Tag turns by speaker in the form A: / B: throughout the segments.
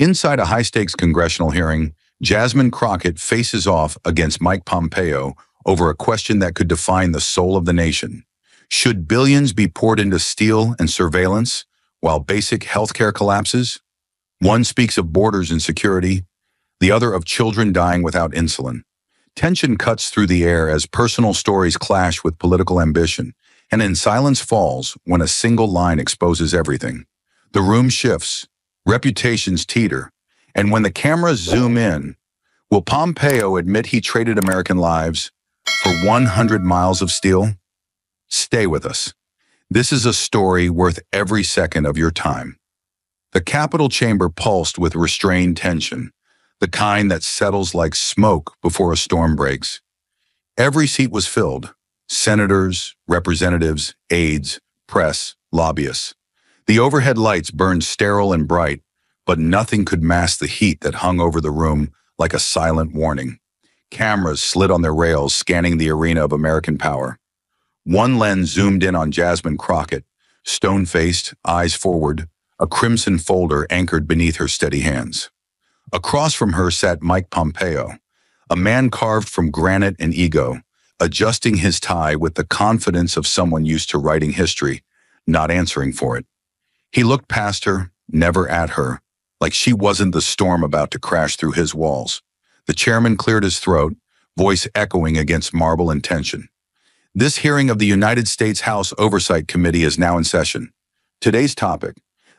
A: Inside a high-stakes congressional hearing, Jasmine Crockett faces off against Mike Pompeo over a question that could define the soul of the nation. Should billions be poured into steel and surveillance while basic healthcare collapses? One speaks of borders insecurity, the other of children dying without insulin. Tension cuts through the air as personal stories clash with political ambition, and then silence falls when a single line exposes everything. The room shifts, reputations teeter, and when the cameras zoom in, will Pompeo admit he traded American lives for 100 miles of steel? Stay with us. This is a story worth every second of your time. The Capitol chamber pulsed with restrained tension, the kind that settles like smoke before a storm breaks. Every seat was filled: senators, representatives, aides, press, lobbyists. The overhead lights burned sterile and bright, but nothing could mask the heat that hung over the room like a silent warning. Cameras slid on their rails, scanning the arena of American power. One lens zoomed in on Jasmine Crockett, stone-faced, eyes forward, a crimson folder anchored beneath her steady hands. Across from her sat Mike Pompeo, a man carved from granite and ego, adjusting his tie with the confidence of someone used to writing history, not answering for it. He looked past her, never at her, like she wasn't the storm about to crash through his walls. The chairman cleared his throat, voice echoing against marble and tension. This hearing of the United States House Oversight Committee is now in session. Today's topic: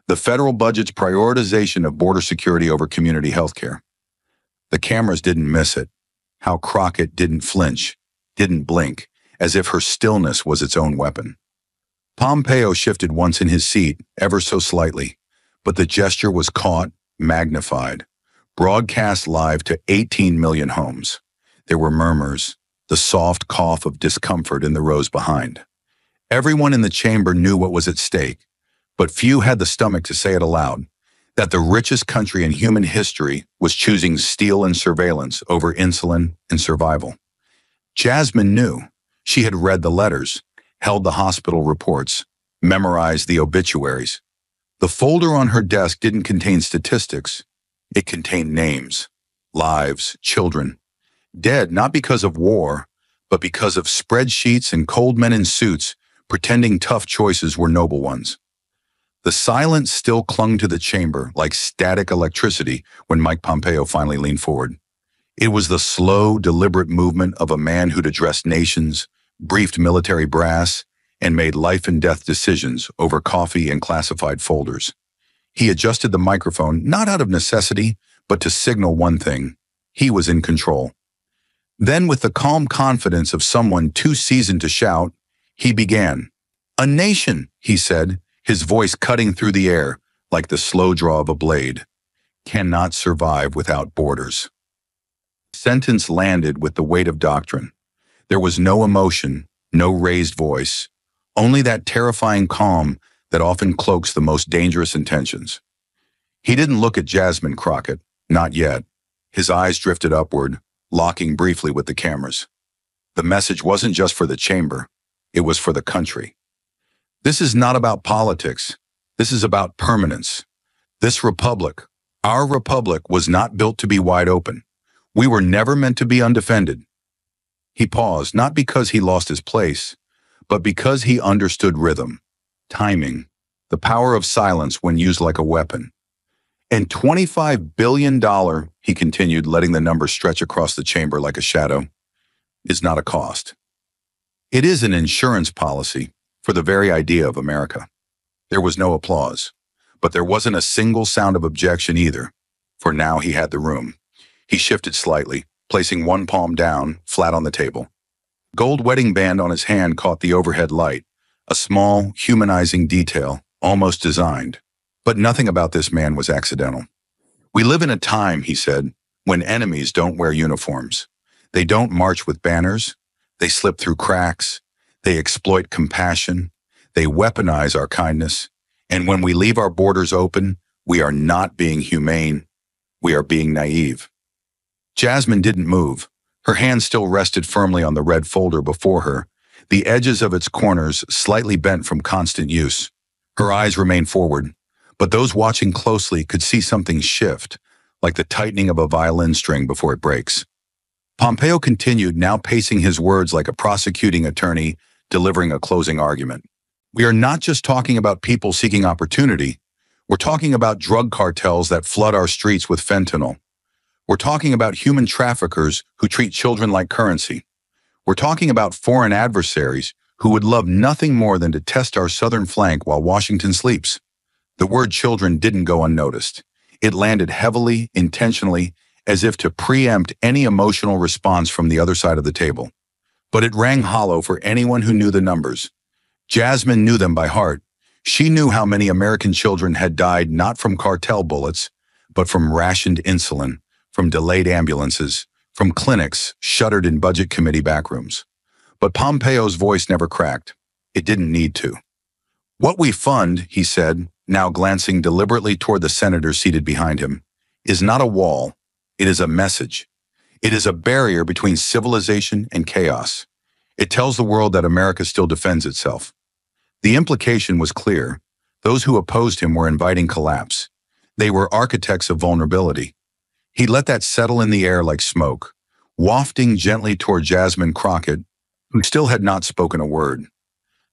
A: the federal budget's prioritization of border security over community health care. The cameras didn't miss it. How Crockett didn't flinch, didn't blink, as if her stillness was its own weapon. Pompeo shifted once in his seat, ever so slightly, but the gesture was caught, magnified, broadcast live to 18 million homes. There were murmurs, the soft cough of discomfort in the rows behind. Everyone in the chamber knew what was at stake, but few had the stomach to say it aloud, that the richest country in human history was choosing steel and surveillance over insulin and survival. Jasmine knew. She had read the letters, held the hospital reports, memorized the obituaries. The folder on her desk didn't contain statistics. It contained names, lives, children, dead not because of war, but because of spreadsheets and cold men in suits pretending tough choices were noble ones. The silence still clung to the chamber like static electricity when Mike Pompeo finally leaned forward. It was the slow, deliberate movement of a man who'd addressed nations, briefed military brass, and made life-and-death decisions over coffee and classified folders. He adjusted the microphone not out of necessity, but to signal one thing: he was in control. Then, with the calm confidence of someone too seasoned to shout, he began. "A nation," he said, his voice cutting through the air like the slow draw of a blade, "cannot survive without borders." The sentence landed with the weight of doctrine. There was no emotion, no raised voice, only that terrifying calm that often cloaks the most dangerous intentions. He didn't look at Jasmine Crockett, not yet. His eyes drifted upward, locking briefly with the cameras. The message wasn't just for the chamber, it was for the country. This is not about politics. This is about permanence. This republic, our republic, was not built to be wide open. We were never meant to be undefended. He paused, not because he lost his place, but because he understood rhythm, timing, the power of silence when used like a weapon. And $25 billion, he continued, letting the number stretch across the chamber like a shadow, is not a cost. It is an insurance policy for the very idea of America. There was no applause, but there wasn't a single sound of objection either, for now he had the room. He shifted slightly, placing one palm down, flat on the table. Gold wedding band on his hand caught the overhead light, a small, humanizing detail, almost designed. But nothing about this man was accidental. "We live in a time," he said, "when enemies don't wear uniforms. They don't march with banners. They slip through cracks. They exploit compassion. They weaponize our kindness. And when we leave our borders open, we are not being humane. We are being naive." Jasmine didn't move. Her hand still rested firmly on the red folder before her, the edges of its corners slightly bent from constant use. Her eyes remained forward, But those watching closely could see something shift, like the tightening of a violin string before it breaks. Pompeo continued, now pacing his words like a prosecuting attorney delivering a closing argument. We are not just talking about people seeking opportunity. We're talking about drug cartels that flood our streets with fentanyl. We're talking about human traffickers who treat children like currency. We're talking about foreign adversaries who would love nothing more than to test our southern flank while Washington sleeps. The word children didn't go unnoticed. It landed heavily, intentionally, as if to preempt any emotional response from the other side of the table. But it rang hollow for anyone who knew the numbers. Jasmine knew them by heart. She knew how many American children had died not from cartel bullets, but from rationed insulin, from delayed ambulances, from clinics shuttered in budget committee backrooms. But Pompeo's voice never cracked. It didn't need to. What we fund, he said, now glancing deliberately toward the senator seated behind him, is not a wall. It is a message. It is a barrier between civilization and chaos. It tells the world that America still defends itself. The implication was clear. Those who opposed him were inviting collapse. They were architects of vulnerability. He let that settle in the air like smoke, wafting gently toward Jasmine Crockett, who still had not spoken a word.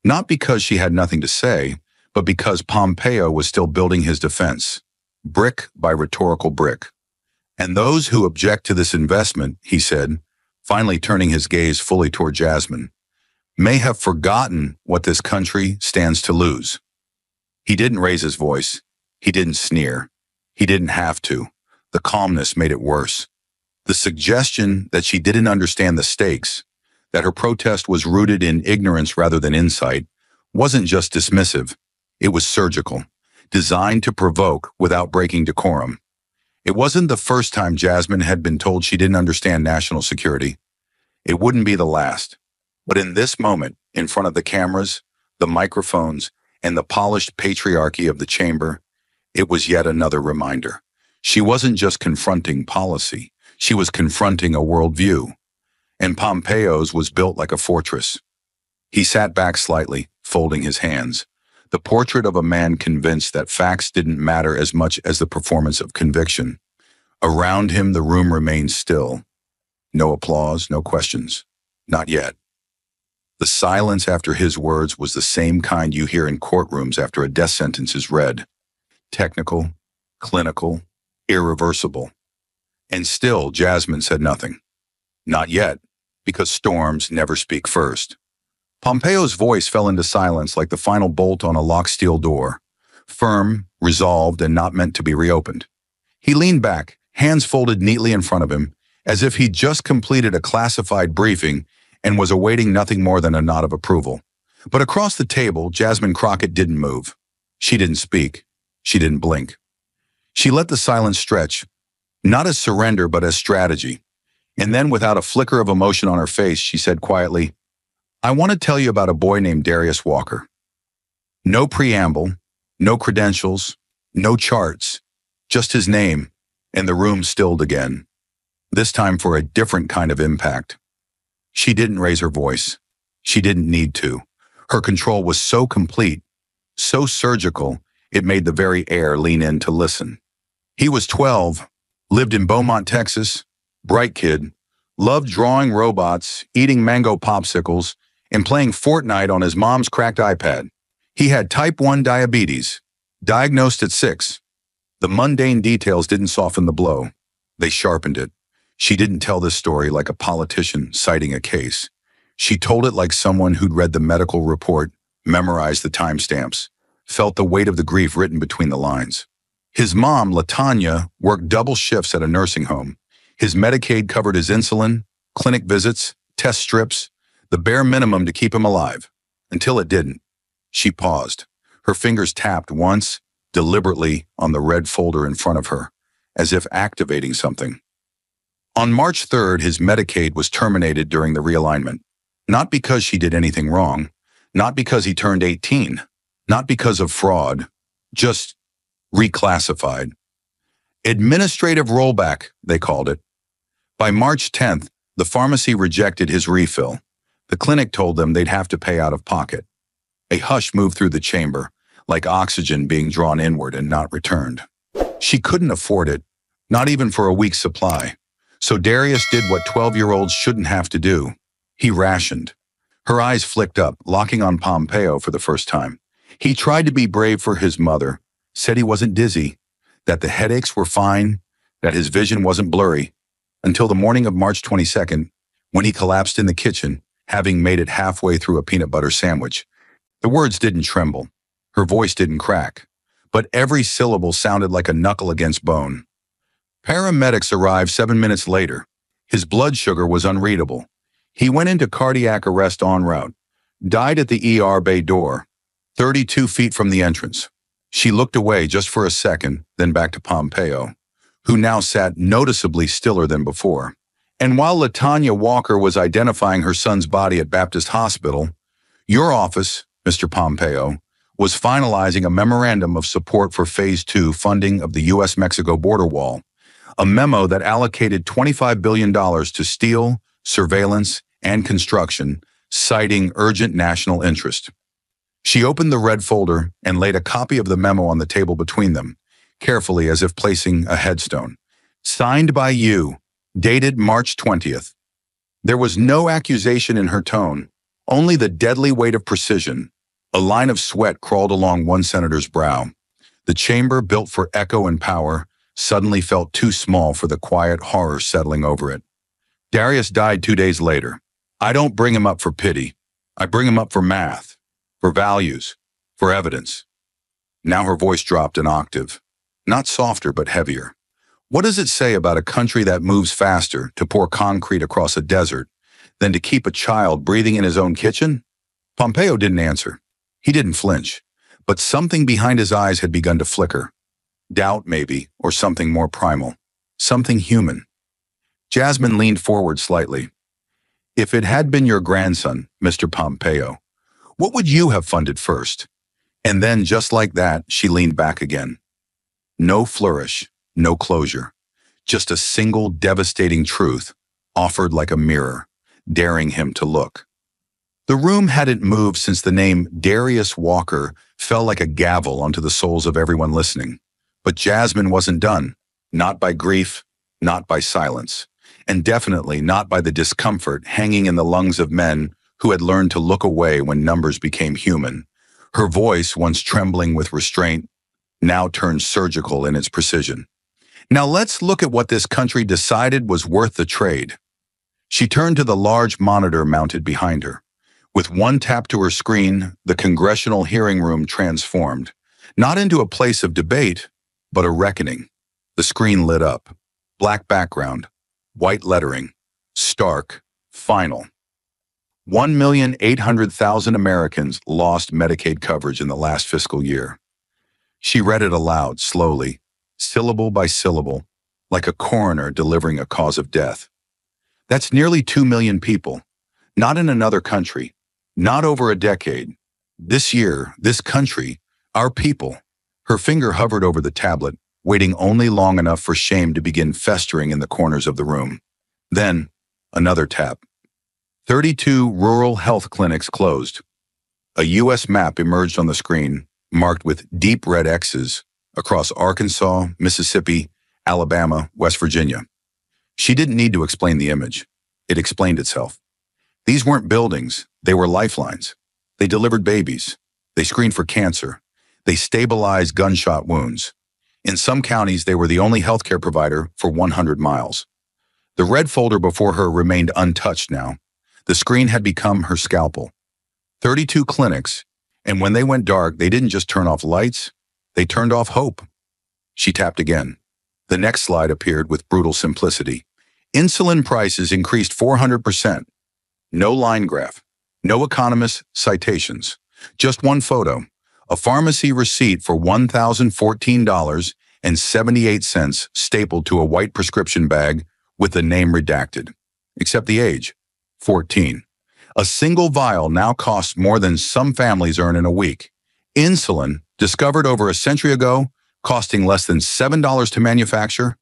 A: Not because she had nothing to say, but because Pompeo was still building his defense, brick by rhetorical brick. And those who object to this investment, he said, finally turning his gaze fully toward Jasmine, may have forgotten what this country stands to lose. He didn't raise his voice. He didn't sneer. He didn't have to. The calmness made it worse. The suggestion that she didn't understand the stakes, that her protest was rooted in ignorance rather than insight, wasn't just dismissive. It was surgical, designed to provoke without breaking decorum. It wasn't the first time Jasmine had been told she didn't understand national security. It wouldn't be the last. But in this moment, in front of the cameras, the microphones, and the polished patriarchy of the chamber, it was yet another reminder. She wasn't just confronting policy. She was confronting a worldview. And Pompeo's was built like a fortress. He sat back slightly, folding his hands. The portrait of a man convinced that facts didn't matter as much as the performance of conviction. Around him, the room remained still. No applause, no questions. Not yet. The silence after his words was the same kind you hear in courtrooms after a death sentence is read. Technical, clinical, irreversible. And still, Jasmine said nothing. Not yet, because storms never speak first. Pompeo's voice fell into silence like the final bolt on a locked steel door, firm, resolved, and not meant to be reopened. He leaned back, hands folded neatly in front of him, as if he'd just completed a classified briefing and was awaiting nothing more than a nod of approval. But across the table, Jasmine Crockett didn't move. She didn't speak. She didn't blink. She let the silence stretch, not as surrender, but as strategy. And then, without a flicker of emotion on her face, she said quietly, I want to tell you about a boy named Darius Walker. No preamble, no credentials, no charts, just his name, and the room stilled again, this time for a different kind of impact. She didn't raise her voice. She didn't need to. Her control was so complete, so surgical, it made the very air lean in to listen. He was 12, lived in Beaumont, Texas, bright kid, loved drawing robots, eating mango popsicles, and playing Fortnite on his mom's cracked iPad. He had type 1 diabetes, diagnosed at 6. The mundane details didn't soften the blow. They sharpened it. She didn't tell this story like a politician citing a case. She told it like someone who'd read the medical report, memorized the timestamps, felt the weight of the grief written between the lines. His mom, LaTanya, worked double shifts at a nursing home. His Medicaid covered his insulin, clinic visits, test strips, the bare minimum to keep him alive. Until it didn't. She paused. Her fingers tapped once, deliberately, on the red folder in front of her, as if activating something. On March 3rd, his Medicaid was terminated during the realignment. Not because she did anything wrong, not because he turned 18, not because of fraud, just reclassified. Administrative rollback, they called it. By March 10th, the pharmacy rejected his refill. The clinic told them they'd have to pay out of pocket. A hush moved through the chamber, like oxygen being drawn inward and not returned. She couldn't afford it, not even for a week's supply. So Darius did what 12-year-olds shouldn't have to do. He rationed. Her eyes flicked up, locking on Pompeo for the first time. He tried to be brave for his mother, said he wasn't dizzy, that the headaches were fine, that his vision wasn't blurry, until the morning of March 22nd, when he collapsed in the kitchen, having made it halfway through a peanut butter sandwich. The words didn't tremble. Her voice didn't crack. But every syllable sounded like a knuckle against bone. Paramedics arrived 7 minutes later. His blood sugar was unreadable. He went into cardiac arrest en route, died at the ER bay door, 32 feet from the entrance. She looked away just for a second, then back to Pompeo, who now sat noticeably stiller than before. And while LaTanya Walker was identifying her son's body at Baptist Hospital, your office, Mr. Pompeo, was finalizing a memorandum of support for Phase 2 funding of the U.S.-Mexico border wall, a memo that allocated $25 billion to steel, surveillance, and construction, citing urgent national interest. She opened the red folder and laid a copy of the memo on the table between them, carefully as if placing a headstone. Signed by you, dated March 20th. There was no accusation in her tone, only the deadly weight of precision. A line of sweat crawled along one senator's brow. The chamber, built for echo and power, suddenly felt too small for the quiet horror settling over it. Darius died 2 days later. I don't bring him up for pity. I bring him up for math, for values, for evidence. Now her voice dropped an octave. Not softer, but heavier. What does it say about a country that moves faster to pour concrete across a desert than to keep a child breathing in his own kitchen? Pompeo didn't answer. He didn't flinch, but something behind his eyes had begun to flicker. Doubt, maybe, or something more primal. Something human. Jasmine leaned forward slightly. If it had been your grandson, Mr. Pompeo, what would you have funded first? And then, just like that, she leaned back again. No flourish, no closure. Just a single devastating truth, offered like a mirror, daring him to look. The room hadn't moved since the name Darius Walker fell like a gavel onto the souls of everyone listening. But Jasmine wasn't done. Not by grief, not by silence, and definitely not by the discomfort hanging in the lungs of men who had learned to look away when numbers became human. Her voice, once trembling with restraint, now turned surgical in its precision. Now let's look at what this country decided was worth the trade. She turned to the large monitor mounted behind her. With one tap to her screen, the congressional hearing room transformed, not into a place of debate, but a reckoning. The screen lit up. Black background, white lettering, stark, final. 1,800,000 Americans lost Medicaid coverage in the last fiscal year. She read it aloud, slowly, syllable by syllable, like a coroner delivering a cause of death. That's nearly 2 million people, not in another country, not over a decade. This year, this country, our people. Her finger hovered over the tablet, waiting only long enough for shame to begin festering in the corners of the room. Then, another tap. 32 rural health clinics closed. A U.S. map emerged on the screen, marked with deep red X's across Arkansas, Mississippi, Alabama, West Virginia. She didn't need to explain the image. It explained itself. These weren't buildings, they were lifelines. They delivered babies. They screened for cancer. They stabilized gunshot wounds. In some counties, they were the only healthcare provider for 100 miles. The red folder before her remained untouched now. The screen had become her scalpel. 32 clinics, and when they went dark, they didn't just turn off lights, they turned off hope. She tapped again. The next slide appeared with brutal simplicity. Insulin prices increased 400%. No line graph, no economist citations, just one photo, a pharmacy receipt for $1,014.78 stapled to a white prescription bag with the name redacted, except the age, 14. A single vial now costs more than some families earn in a week. Insulin, discovered over a century ago, costing less than $7 to manufacture,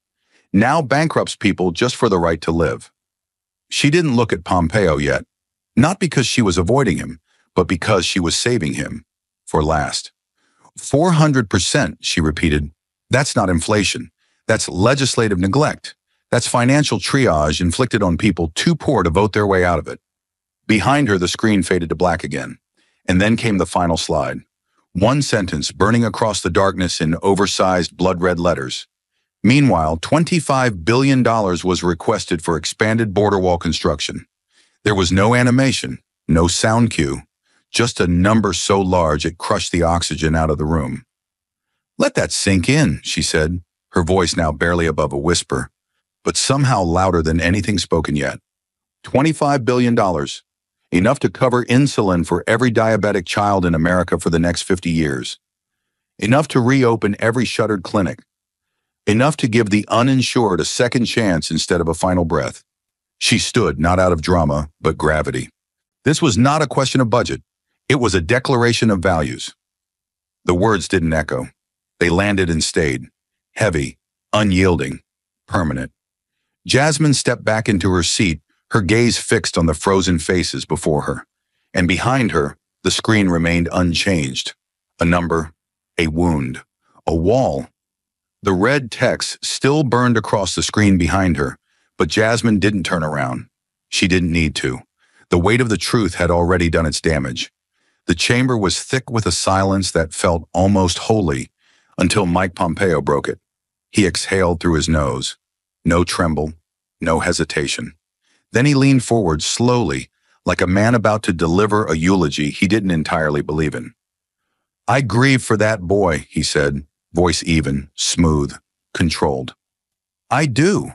A: now bankrupts people just for the right to live. She didn't look at Pompeo yet, not because she was avoiding him, but because she was saving him for last. 400%, she repeated. That's not inflation. That's legislative neglect. That's financial triage inflicted on people too poor to vote their way out of it. Behind her, the screen faded to black again. And then came the final slide. One sentence burning across the darkness in oversized blood-red letters. Meanwhile, $25 billion was requested for expanded border wall construction. There was no animation, no sound cue, just a number so large it crushed the oxygen out of the room. "Let that sink in," she said, her voice now barely above a whisper, but somehow louder than anything spoken yet. $25 billion. Enough to cover insulin for every diabetic child in America for the next 50 years. Enough to reopen every shuttered clinic. Enough to give the uninsured a second chance instead of a final breath. She stood, not out of drama, but gravity. This was not a question of budget. It was a declaration of values. The words didn't echo. They landed and stayed. Heavy, unyielding, permanent. Jasmine stepped back into her seat, her gaze fixed on the frozen faces before her. And behind her, the screen remained unchanged. A number, a wound, a wall. The red text still burned across the screen behind her, but Jasmine didn't turn around. She didn't need to. The weight of the truth had already done its damage. The chamber was thick with a silence that felt almost holy until Mike Pompeo broke it. He exhaled through his nose. No tremble, no hesitation. Then he leaned forward slowly, like a man about to deliver a eulogy he didn't entirely believe in. "I grieve for that boy," he said, voice even, smooth, controlled. "I do."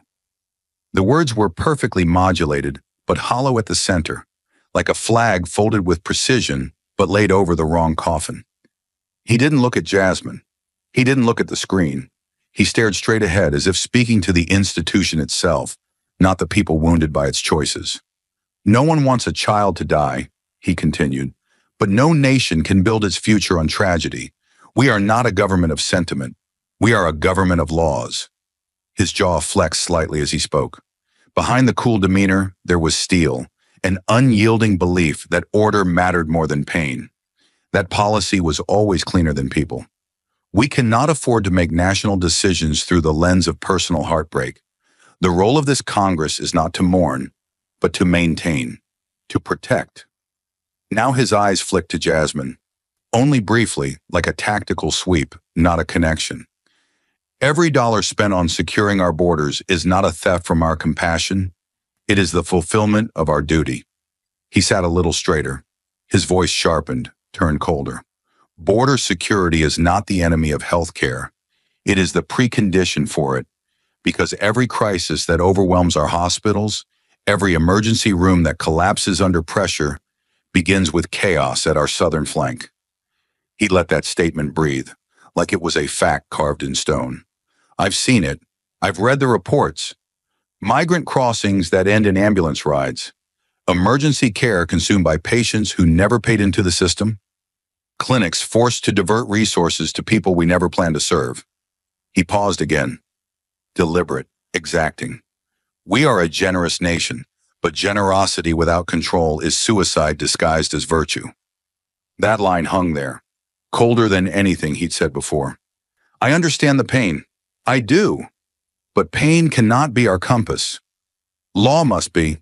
A: The words were perfectly modulated, but hollow at the center, like a flag folded with precision, but laid over the wrong coffin. He didn't look at Jasmine. He didn't look at the screen. He stared straight ahead as if speaking to the institution itself, not the people wounded by its choices. "No one wants a child to die," he continued, "but no nation can build its future on tragedy. We are not a government of sentiment. We are a government of laws." His jaw flexed slightly as he spoke. Behind the cool demeanor, there was steel, an unyielding belief that order mattered more than pain. That policy was always cleaner than people. We cannot afford to make national decisions through the lens of personal heartbreak. The role of this Congress is not to mourn, but to maintain, to protect. Now his eyes flicked to Jasmine, only briefly, like a tactical sweep, not a connection. Every dollar spent on securing our borders is not a theft from our compassion. It is the fulfillment of our duty. He sat a little straighter. His voice sharpened, turned colder. Border security is not the enemy of healthcare. It is the precondition for it, because every crisis that overwhelms our hospitals, every emergency room that collapses under pressure, begins with chaos at our southern flank. He let that statement breathe, like it was a fact carved in stone. "I've seen it. I've read the reports. Migrant crossings that end in ambulance rides. Emergency care consumed by patients who never paid into the system. Clinics forced to divert resources to people we never planned to serve." He paused again. Deliberate, exacting. "We are a generous nation, but generosity without control is suicide disguised as virtue." That line hung there, colder than anything he'd said before. "I understand the pain. I do. But pain cannot be our compass. Law must be."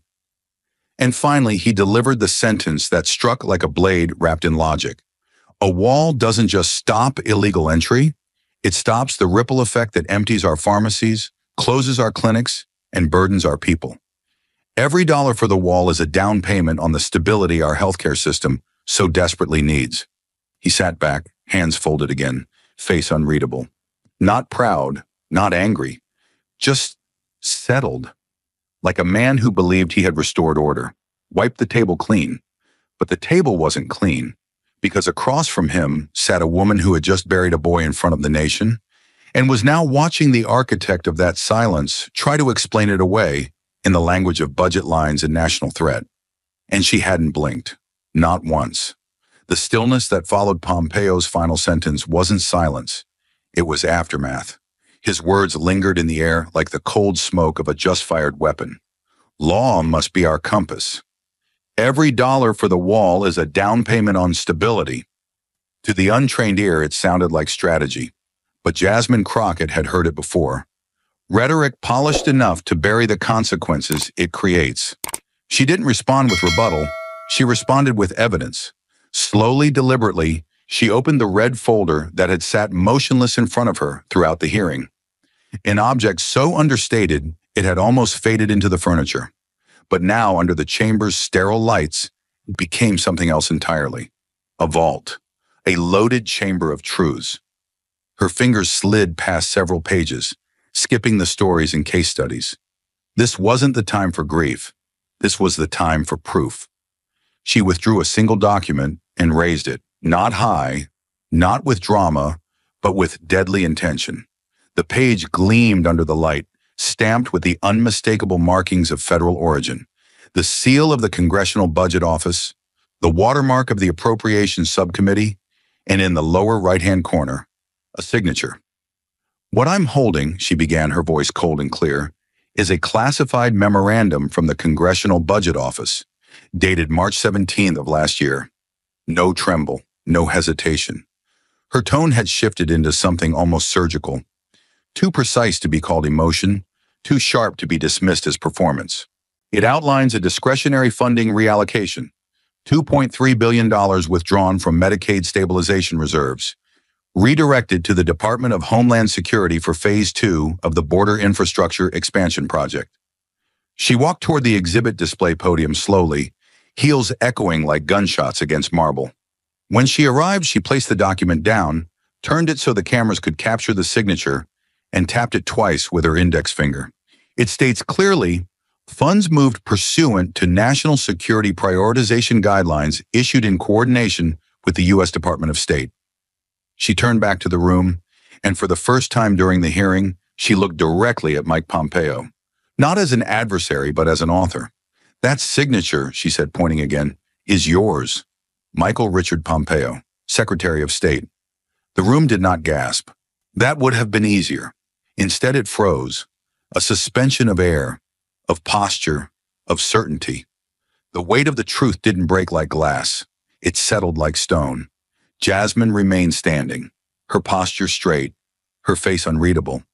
A: And finally, he delivered the sentence that struck like a blade wrapped in logic. A wall doesn't just stop illegal entry. It stops the ripple effect that empties our pharmacies, closes our clinics, and burdens our people. Every dollar for the wall is a down payment on the stability our healthcare system so desperately needs. He sat back, hands folded again, face unreadable. Not proud, not angry, just settled, like a man who believed he had restored order, wiped the table clean. But the table wasn't clean, because across from him sat a woman who had just buried a boy in front of the nation and was now watching the architect of that silence try to explain it away in the language of budget lines and national threat. And she hadn't blinked, not once. The stillness that followed Pompeo's final sentence wasn't silence. It was aftermath. His words lingered in the air like the cold smoke of a just-fired weapon. Law must be our compass. Every dollar for the wall is a down payment on stability. To the untrained ear, it sounded like strategy, but Jasmine Crockett had heard it before. Rhetoric polished enough to bury the consequences it creates. She didn't respond with rebuttal. She responded with evidence. Slowly, deliberately, she opened the red folder that had sat motionless in front of her throughout the hearing. An object so understated it had almost faded into the furniture. But now, under the chamber's sterile lights, it became something else entirely. A vault. A loaded chamber of truths. Her fingers slid past several pages, skipping the stories and case studies. This wasn't the time for grief. This was the time for proof. She withdrew a single document and raised it, not high, not with drama, but with deadly intention. The page gleamed under the light, stamped with the unmistakable markings of federal origin, the seal of the Congressional Budget Office, the watermark of the Appropriations Subcommittee, and in the lower right-hand corner, a signature. "What I'm holding," she began, her voice cold and clear, "is a classified memorandum from the Congressional Budget Office, dated March 17th of last year." No tremble, no hesitation. Her tone had shifted into something almost surgical, too precise to be called emotion, too sharp to be dismissed as performance. It outlines a discretionary funding reallocation, $2.3 billion withdrawn from Medicaid stabilization reserves, redirected to the Department of Homeland Security for Phase 2 of the Border Infrastructure Expansion Project. She walked toward the exhibit display podium slowly, heels echoing like gunshots against marble. When she arrived, she placed the document down, turned it so the cameras could capture the signature, and tapped it twice with her index finger. It states clearly, "Funds moved pursuant to National Security Prioritization Guidelines issued in coordination with the U.S. Department of State." She turned back to the room, and for the first time during the hearing, she looked directly at Mike Pompeo. Not as an adversary, but as an author. "That signature," she said, pointing again, "is yours. Michael Richard Pompeo, Secretary of State." The room did not gasp. That would have been easier. Instead, it froze. A suspension of air, of posture, of certainty. The weight of the truth didn't break like glass. It settled like stone. Jasmine remained standing, her posture straight, her face unreadable.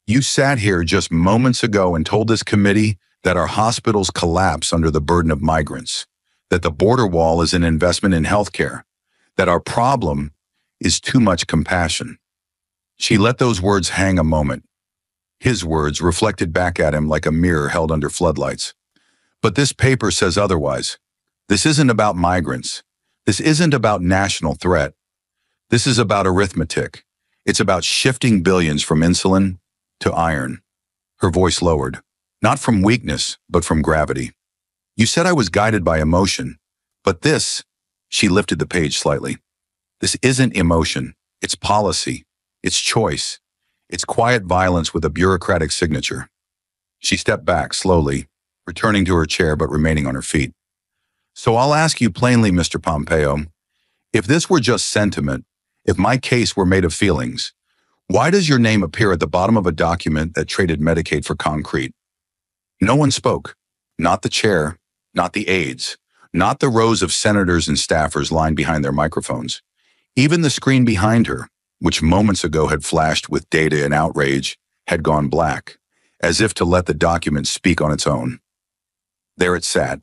A: "You sat here just moments ago and told this committee that our hospitals collapse under the burden of migrants, that the border wall is an investment in healthcare, that our problem is too much compassion." She let those words hang a moment. His words reflected back at him like a mirror held under floodlights. "But this paper says otherwise. This isn't about migrants. This isn't about national threat. This is about arithmetic. It's about shifting billions from insulin to iron." Her voice lowered, not from weakness, but from gravity. "You said I was guided by emotion, but this," she lifted the page slightly, "this isn't emotion. It's policy. It's choice. It's quiet violence with a bureaucratic signature." She stepped back slowly, returning to her chair but remaining on her feet. "So I'll ask you plainly, Mr. Pompeo, if this were just sentiment, if my case were made of feelings, why does your name appear at the bottom of a document that traded Medicaid for concrete?" No one spoke. Not the chair, not the aides, not the rows of senators and staffers lined behind their microphones. Even the screen behind her, which moments ago had flashed with data and outrage, had gone black, as if to let the document speak on its own. There it sat,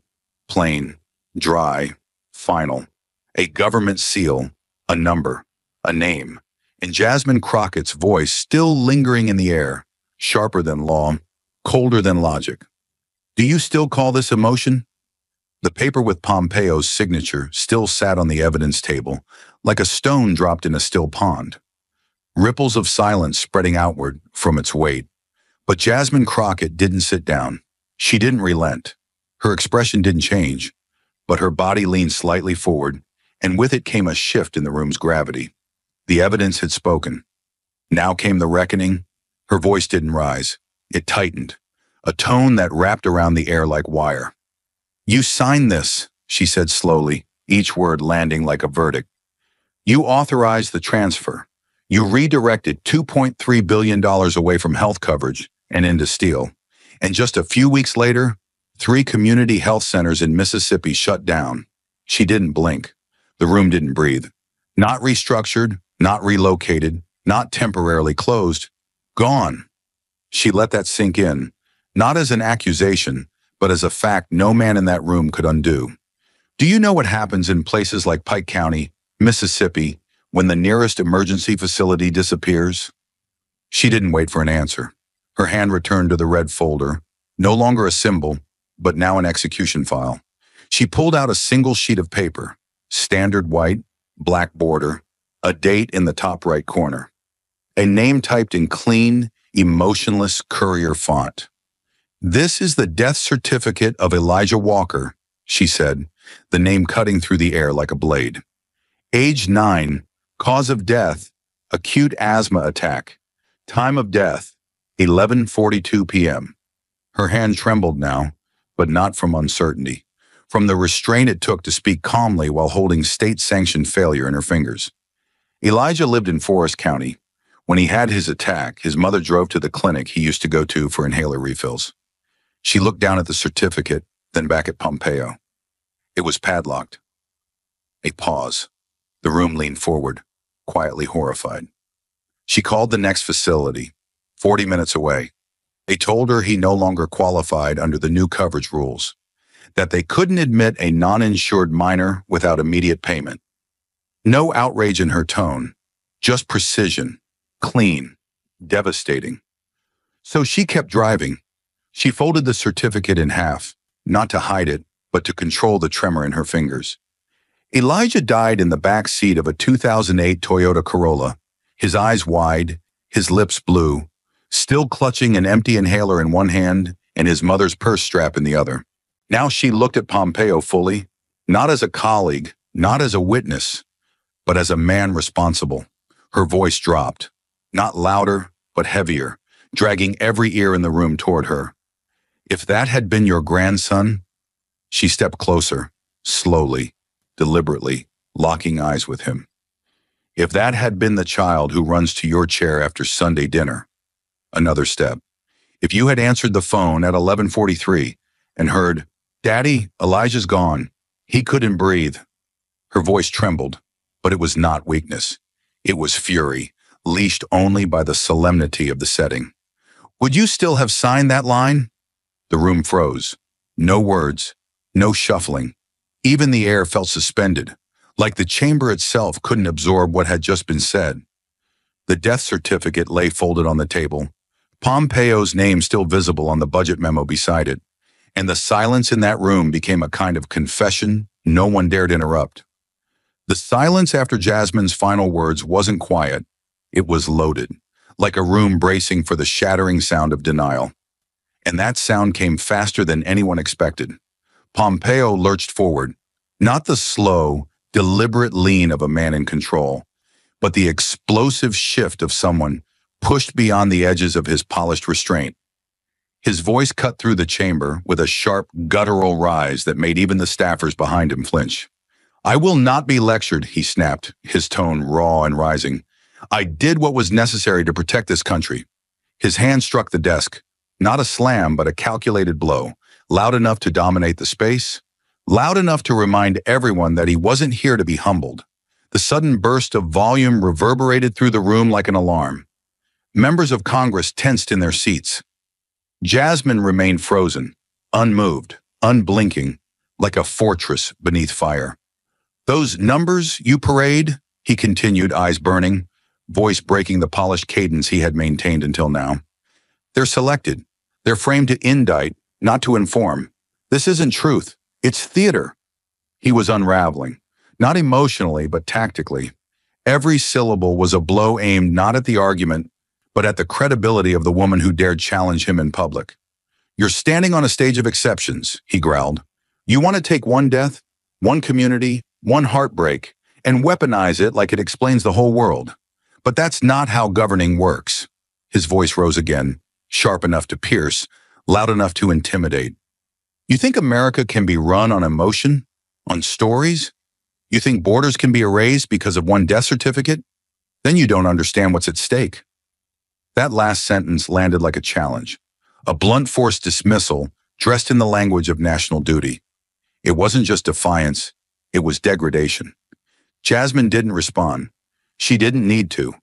A: plain, dry, final, a government seal, a number, a name, and Jasmine Crockett's voice still lingering in the air, sharper than law, colder than logic. "Do you still call this emotion?" The paper with Pompeo's signature still sat on the evidence table, like a stone dropped in a still pond. Ripples of silence spreading outward from its weight. But Jasmine Crockett didn't sit down. She didn't relent. Her expression didn't change, but her body leaned slightly forward, and with it came a shift in the room's gravity. The evidence had spoken. Now came the reckoning. Her voice didn't rise. It tightened, a tone that wrapped around the air like wire. "You signed this," she said slowly, each word landing like a verdict. "You authorized the transfer. You redirected $2.3 billion away from health coverage and into steel. And just a few weeks later, 3 community health centers in Mississippi shut down." She didn't blink. The room didn't breathe. Not restructured, not relocated, not temporarily closed. Gone. She let that sink in, not as an accusation, but as a fact no man in that room could undo. Do you know what happens in places like Pike County, Mississippi, when the nearest emergency facility disappears? She didn't wait for an answer. Her hand returned to the red folder, no longer a symbol, but now an execution file. She pulled out a single sheet of paper, standard white, black border, a date in the top right corner. A name typed in clean, emotionless courier font. "This is the death certificate of Elijah Walker," she said, the name cutting through the air like a blade. Age 9, cause of death, acute asthma attack. Time of death, 11:42 p.m. Her hand trembled now, but not from uncertainty, from the restraint it took to speak calmly while holding state-sanctioned failure in her fingers. Elijah lived in Forest County. When he had his attack, his mother drove to the clinic he used to go to for inhaler refills. She looked down at the certificate, then back at Pompeo. It was padlocked. A pause. The room leaned forward, quietly horrified. She called the next facility, 40 minutes away. They told her he no longer qualified under the new coverage rules, that they couldn't admit a non-insured minor without immediate payment. No outrage in her tone, just precision, clean, devastating. So she kept driving. She folded the certificate in half, not to hide it, but to control the tremor in her fingers. Elijah died in the back seat of a 2008 Toyota Corolla, his eyes wide, his lips blue, still clutching an empty inhaler in one hand and his mother's purse strap in the other. Now she looked at Pompeo fully, not as a colleague, not as a witness, but as a man responsible. Her voice dropped, not louder, but heavier, dragging every ear in the room toward her. "If that had been your grandson," she stepped closer, slowly, deliberately, locking eyes with him. "If that had been the child who runs to your chair after Sunday dinner," another step. "If you had answered the phone at 11:43 and heard, 'Daddy, Elijah's gone. He couldn't breathe.'" Her voice trembled, but it was not weakness. It was fury, leashed only by the solemnity of the setting. "Would you still have signed that line?" The room froze. No words, no shuffling. Even the air felt suspended, like the chamber itself couldn't absorb what had just been said. The death certificate lay folded on the table, Pompeo's name still visible on the budget memo beside it, and the silence in that room became a kind of confession no one dared interrupt. The silence after Jasmine's final words wasn't quiet. It was loaded, like a room bracing for the shattering sound of denial. And that sound came faster than anyone expected. Pompeo lurched forward, not the slow, deliberate lean of a man in control, but the explosive shift of someone pushed beyond the edges of his polished restraint. His voice cut through the chamber with a sharp, guttural rise that made even the staffers behind him flinch. "I will not be lectured," he snapped, his tone raw and rising. "I did what was necessary to protect this country." His hand struck the desk, not a slam, but a calculated blow, loud enough to dominate the space, loud enough to remind everyone that he wasn't here to be humbled. The sudden burst of volume reverberated through the room like an alarm. Members of Congress tensed in their seats. Jasmine remained frozen, unmoved, unblinking, like a fortress beneath fire. "Those numbers you parade," he continued, eyes burning, voice breaking the polished cadence he had maintained until now. "They're selected. They're framed to indict, not to inform. This isn't truth. It's theater." He was unraveling, not emotionally, but tactically. Every syllable was a blow aimed not at the argument, but at the credibility of the woman who dared challenge him in public. "You're standing on a stage of exceptions," he growled. "You want to take one death, one community, one heartbreak, and weaponize it like it explains the whole world. But that's not how governing works." His voice rose again, sharp enough to pierce, loud enough to intimidate. "You think America can be run on emotion? On stories? You think borders can be erased because of one death certificate? Then you don't understand what's at stake." That last sentence landed like a challenge, a blunt force dismissal dressed in the language of national duty. It wasn't just defiance, it was degradation. Jasmine didn't respond. She didn't need to.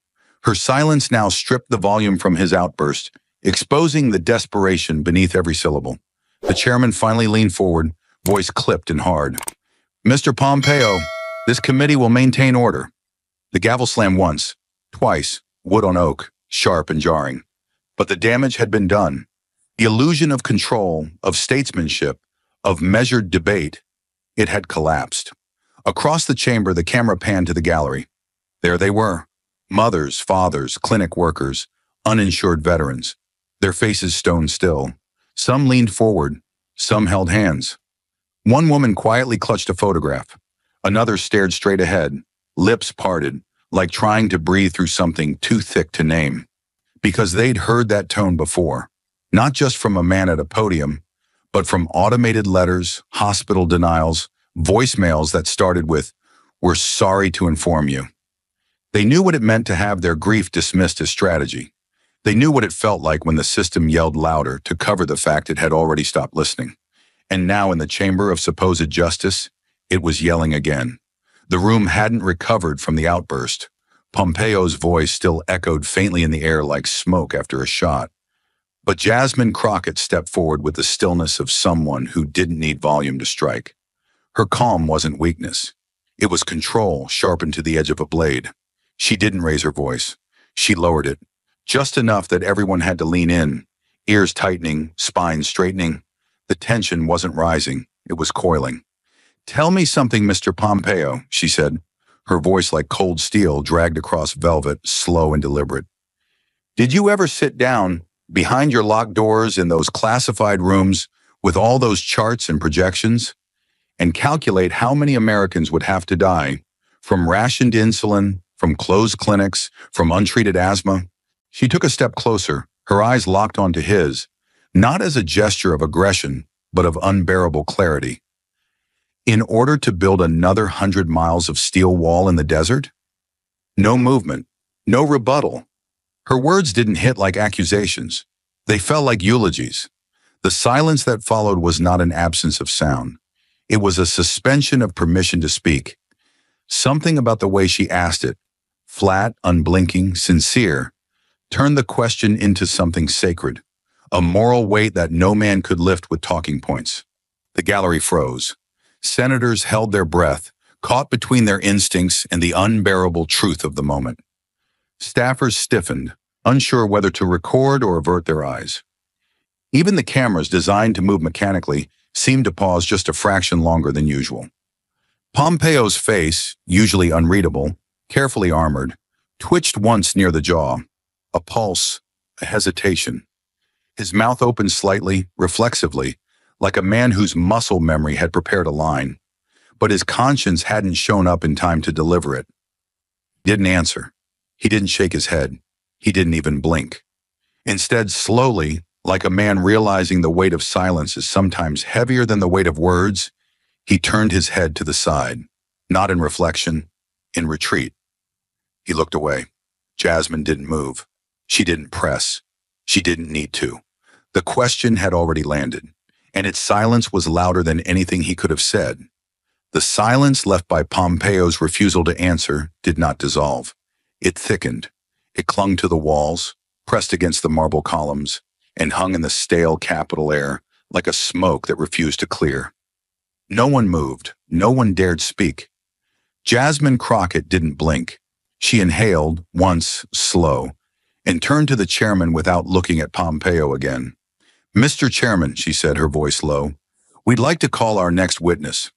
A: Her silence now stripped the volume from his outburst, exposing the desperation beneath every syllable. The chairman finally leaned forward, voice clipped and hard. "Mr. Pompeo, this committee will maintain order." The gavel slammed once, twice, wood on oak, sharp and jarring. But the damage had been done. The illusion of control, of statesmanship, of measured debate, it had collapsed. Across the chamber, the camera panned to the gallery. There they were. Mothers, fathers, clinic workers, uninsured veterans. Their faces stone still. Some leaned forward. Some held hands. One woman quietly clutched a photograph. Another stared straight ahead, lips parted, like trying to breathe through something too thick to name. Because they'd heard that tone before, not just from a man at a podium, but from automated letters, hospital denials, voicemails that started with, "We're sorry to inform you." They knew what it meant to have their grief dismissed as strategy. They knew what it felt like when the system yelled louder to cover the fact it had already stopped listening. And now in the chamber of supposed justice, it was yelling again. The room hadn't recovered from the outburst. Pompeo's voice still echoed faintly in the air like smoke after a shot. But Jasmine Crockett stepped forward with the stillness of someone who didn't need volume to strike. Her calm wasn't weakness. It was control sharpened to the edge of a blade. She didn't raise her voice. She lowered it, just enough that everyone had to lean in, ears tightening, spine straightening. The tension wasn't rising, it was coiling. "Tell me something, Mr. Pompeo," she said, her voice like cold steel dragged across velvet, slow and deliberate. "Did you ever sit down behind your locked doors in those classified rooms with all those charts and projections and calculate how many Americans would have to die from rationed insulin, from closed clinics, from untreated asthma?" She took a step closer, her eyes locked onto his, not as a gesture of aggression, but of unbearable clarity. "In order to build another 100 miles of steel wall in the desert?" No movement, no rebuttal. Her words didn't hit like accusations. They fell like eulogies. The silence that followed was not an absence of sound. It was a suspension of permission to speak. Something about the way she asked it, flat, unblinking, sincere, turned the question into something sacred, a moral weight that no man could lift with talking points. The gallery froze. Senators held their breath, caught between their instincts and the unbearable truth of the moment. Staffers stiffened, unsure whether to record or avert their eyes. Even the cameras, designed to move mechanically, seemed to pause just a fraction longer than usual. Pompeo's face, usually unreadable, carefully armored, twitched once near the jaw. A pulse, a hesitation. His mouth opened slightly, reflexively, like a man whose muscle memory had prepared a line, but his conscience hadn't shown up in time to deliver it. He didn't answer. He didn't shake his head. He didn't even blink. Instead, slowly, like a man realizing the weight of silence is sometimes heavier than the weight of words, he turned his head to the side, not in reflection, in retreat. He looked away. Jasmine didn't move. She didn't press. She didn't need to. The question had already landed, and its silence was louder than anything he could have said. The silence left by Pompeo's refusal to answer did not dissolve. It thickened. It clung to the walls, pressed against the marble columns, and hung in the stale Capitol air like a smoke that refused to clear. No one moved. No one dared speak. Jasmine Crockett didn't blink. She inhaled, once slow, and turned to the chairman without looking at Pompeo again. "Mr. Chairman," she said, her voice low, "we'd like to call our next witness."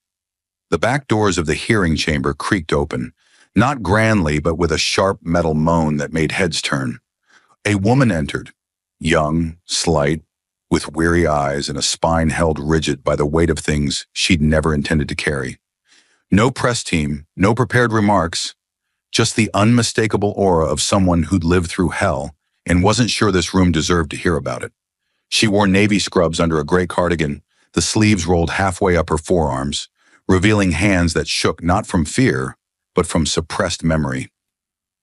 A: The back doors of the hearing chamber creaked open, not grandly, but with a sharp metal moan that made heads turn. A woman entered, young, slight, with weary eyes and a spine held rigid by the weight of things she'd never intended to carry. No press team, no prepared remarks, just the unmistakable aura of someone who'd lived through hell and wasn't sure this room deserved to hear about it. She wore navy scrubs under a gray cardigan, the sleeves rolled halfway up her forearms, revealing hands that shook not from fear, but from suppressed memory.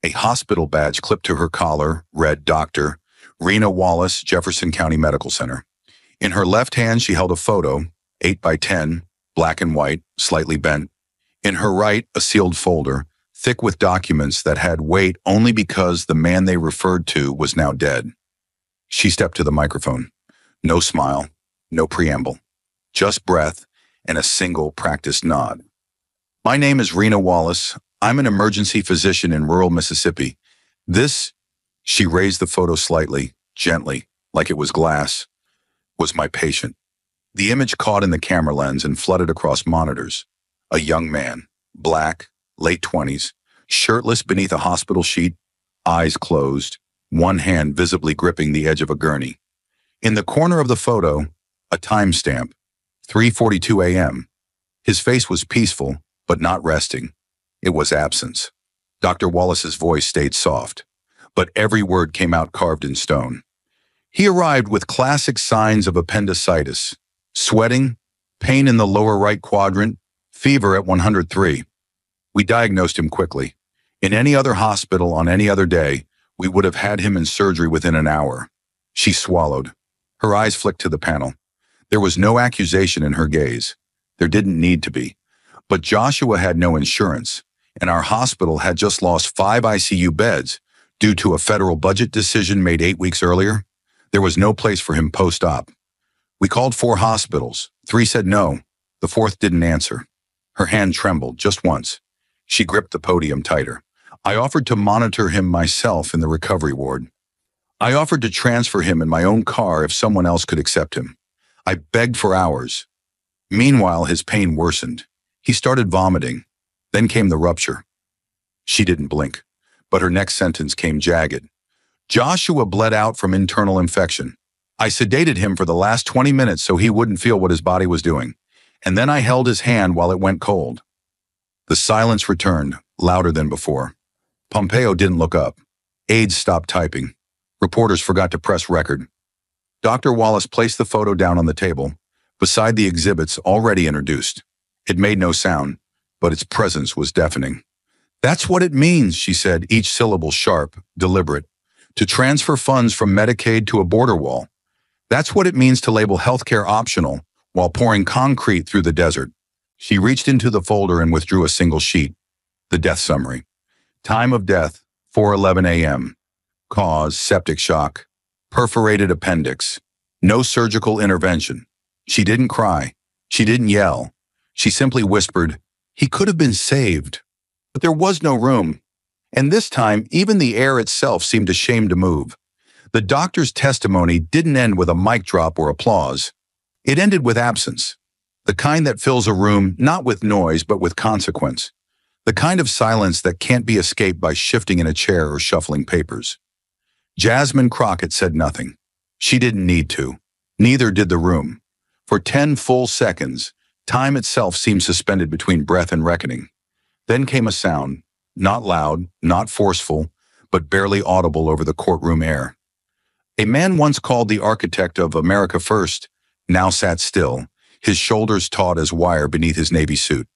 A: A hospital badge clipped to her collar read Dr. Rena Wallace, Jefferson County Medical Center. In her left hand, she held a photo, 8 by 10, black and white, slightly bent. In her right, a sealed folder, thick with documents that had weight only because the man they referred to was now dead. She stepped to the microphone. No smile, no preamble, just breath and a single practiced nod. My name is Rena Wallace. I'm an emergency physician in rural Mississippi. She raised the photo slightly, gently, like it was glass, was my patient. The image caught in the camera lens and flooded across monitors. A young man, black, late 20s, shirtless beneath a hospital sheet, eyes closed, one hand visibly gripping the edge of a gurney. In the corner of the photo, a timestamp, 3:42 a.m. His face was peaceful, but not resting. It was absence. Dr. Wallace's voice stayed soft, but every word came out carved in stone. He arrived with classic signs of appendicitis, sweating, pain in the lower right quadrant, fever at 103. We diagnosed him quickly. In any other hospital on any other day, we would have had him in surgery within an hour. She swallowed. Her eyes flicked to the panel. There was no accusation in her gaze. There didn't need to be. But Joshua had no insurance, and our hospital had just lost 5 ICU beds due to a federal budget decision made 8 weeks earlier. There was no place for him post-op. We called 4 hospitals. 3 said no. The 4th didn't answer. Her hand trembled just once. She gripped the podium tighter. I offered to monitor him myself in the recovery ward. I offered to transfer him in my own car if someone else could accept him. I begged for hours. Meanwhile, his pain worsened. He started vomiting. Then came the rupture. She didn't blink, but her next sentence came jagged. Joshua bled out from internal infection. I sedated him for the last 20 minutes so he wouldn't feel what his body was doing, and then I held his hand while it went cold. The silence returned, louder than before. Pompeo didn't look up. Aides stopped typing. Reporters forgot to press record. Dr. Wallace placed the photo down on the table, beside the exhibits already introduced. It made no sound, but its presence was deafening. That's what it means, she said, each syllable sharp, deliberate. To transfer funds from Medicaid to a border wall. That's what it means to label healthcare optional while pouring concrete through the desert. She reached into the folder and withdrew a single sheet. The death summary. Time of death, 4:11 a.m. Cause, septic shock. Perforated appendix. No surgical intervention. She didn't cry. She didn't yell. She simply whispered, "He could have been saved." But there was no room. And this time, even the air itself seemed ashamed to move. The doctor's testimony didn't end with a mic drop or applause. It ended with absence. The kind that fills a room not with noise but with consequence. The kind of silence that can't be escaped by shifting in a chair or shuffling papers. Jasmine Crockett said nothing. She didn't need to. Neither did the room. For 10 full seconds, time itself seemed suspended between breath and reckoning. Then came a sound, not loud, not forceful, but barely audible over the courtroom air. A man once called the architect of America First now sat still, his shoulders taut as wire beneath his navy suit.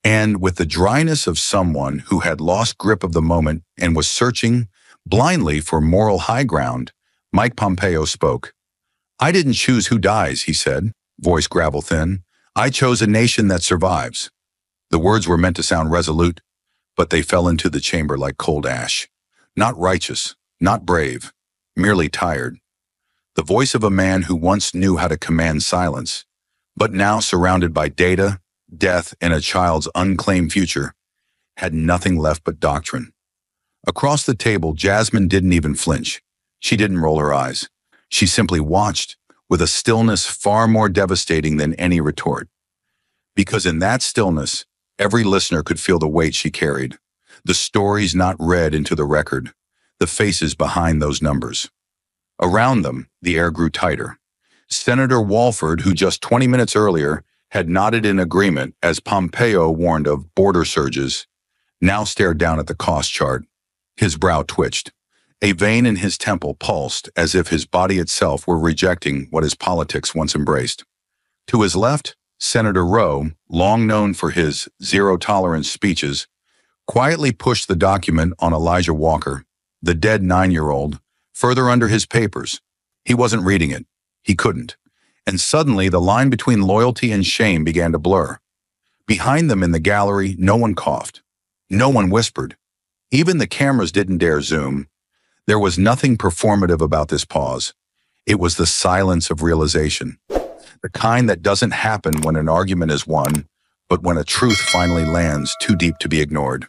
A: And with the dryness of someone who had lost grip of the moment and was searching blindly for moral high ground, Mike Pompeo spoke. I didn't choose who dies, he said, voice gravel thin. I chose a nation that survives. The words were meant to sound resolute, but they fell into the chamber like cold ash. Not righteous, not brave, merely tired. The voice of a man who once knew how to command silence, but now surrounded by data, death, and a child's unclaimed future, had nothing left but doctrine. Across the table, Jasmine didn't even flinch. She didn't roll her eyes. She simply watched, with a stillness far more devastating than any retort. Because in that stillness, every listener could feel the weight she carried, the stories not read into the record, the faces behind those numbers. Around them, the air grew tighter. Senator Walford, who just 20 minutes earlier had nodded in agreement as Pompeo warned of border surges, now stared down at the cost chart. His brow twitched. A vein in his temple pulsed as if his body itself were rejecting what his politics once embraced. To his left, Senator Rowe, long known for his zero-tolerance speeches, quietly pushed the document on Elijah Walker, the dead 9-year-old, further under his papers. He wasn't reading it. He couldn't. And suddenly, the line between loyalty and shame began to blur. Behind them in the gallery, no one coughed. No one whispered. Even the cameras didn't dare zoom. There was nothing performative about this pause. It was the silence of realization. The kind that doesn't happen when an argument is won, but when a truth finally lands too deep to be ignored.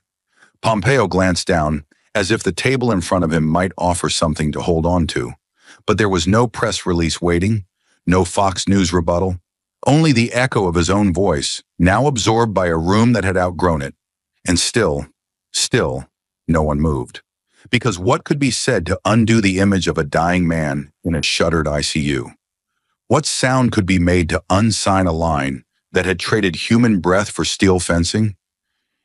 A: Pompeo glanced down, as if the table in front of him might offer something to hold on to. But there was no press release waiting, no Fox News rebuttal, only the echo of his own voice, now absorbed by a room that had outgrown it. And still, no one moved. Because what could be said to undo the image of a dying man in a shuttered ICU? What sound could be made to unsign a line that had traded human breath for steel fencing?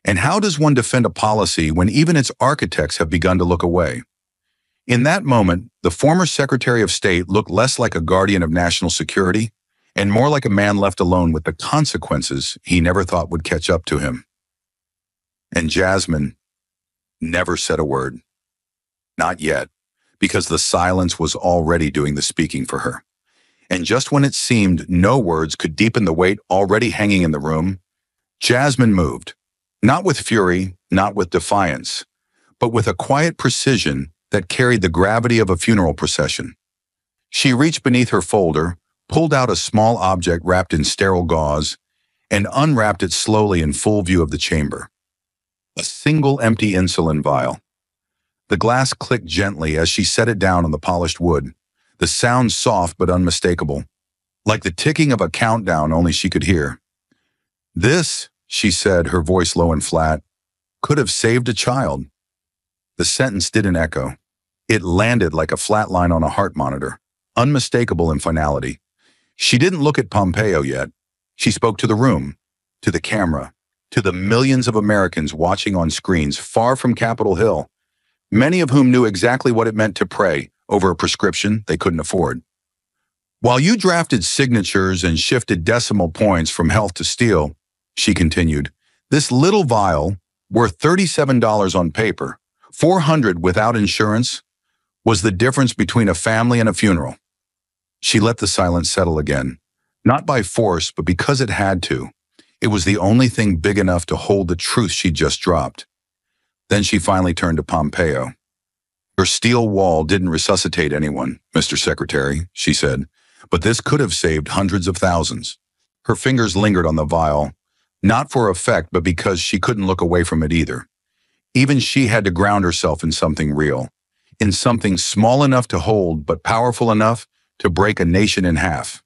A: And how does one defend a policy when even its architects have begun to look away? In that moment, the former Secretary of State looked less like a guardian of national security and more like a man left alone with the consequences he never thought would catch up to him. And Jasmine never said a word. Not yet, because the silence was already doing the speaking for her. And just when it seemed no words could deepen the weight already hanging in the room, Jasmine moved. Not with fury, not with defiance, but with a quiet precision that carried the gravity of a funeral procession. She reached beneath her folder, pulled out a small object wrapped in sterile gauze, and unwrapped it slowly in full view of the chamber. A single empty insulin vial. The glass clicked gently as she set it down on the polished wood, the sound soft but unmistakable, like the ticking of a countdown only she could hear. This, she said, her voice low and flat, could have saved a child. The sentence didn't echo. It landed like a flat line on a heart monitor, unmistakable in finality. She didn't look at Pompeo yet. She spoke to the room, to the camera, to the millions of Americans watching on screens far from Capitol Hill, many of whom knew exactly what it meant to pray over a prescription they couldn't afford. While you drafted signatures and shifted decimal points from health to steel, she continued, this little vial, worth $37 on paper, $400 without insurance, was the difference between a family and a funeral. She let the silence settle again, not by force, but because it had to. It was the only thing big enough to hold the truth she'd just dropped. Then she finally turned to Pompeo. Your steel wall didn't resuscitate anyone, Mr. Secretary, she said, but this could have saved hundreds of thousands. Her fingers lingered on the vial, not for effect, but because she couldn't look away from it either. Even she had to ground herself in something real, in something small enough to hold, but powerful enough to break a nation in half.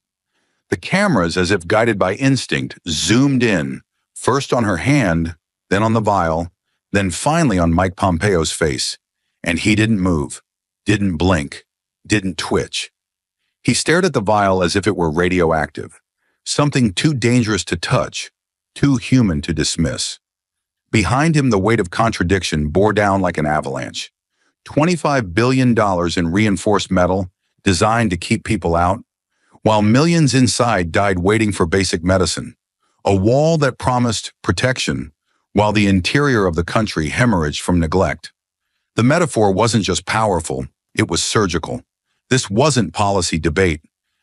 A: The cameras, as if guided by instinct, zoomed in, first on her hand, then on the vial, then finally on Mike Pompeo's face. And he didn't move, didn't blink, didn't twitch. He stared at the vial as if it were radioactive, something too dangerous to touch, too human to dismiss. Behind him, the weight of contradiction bore down like an avalanche. $25 billion in reinforced metal designed to keep people out, while millions inside died waiting for basic medicine. A wall that promised protection, while the interior of the country hemorrhaged from neglect. The metaphor wasn't just powerful, it was surgical. This wasn't policy debate.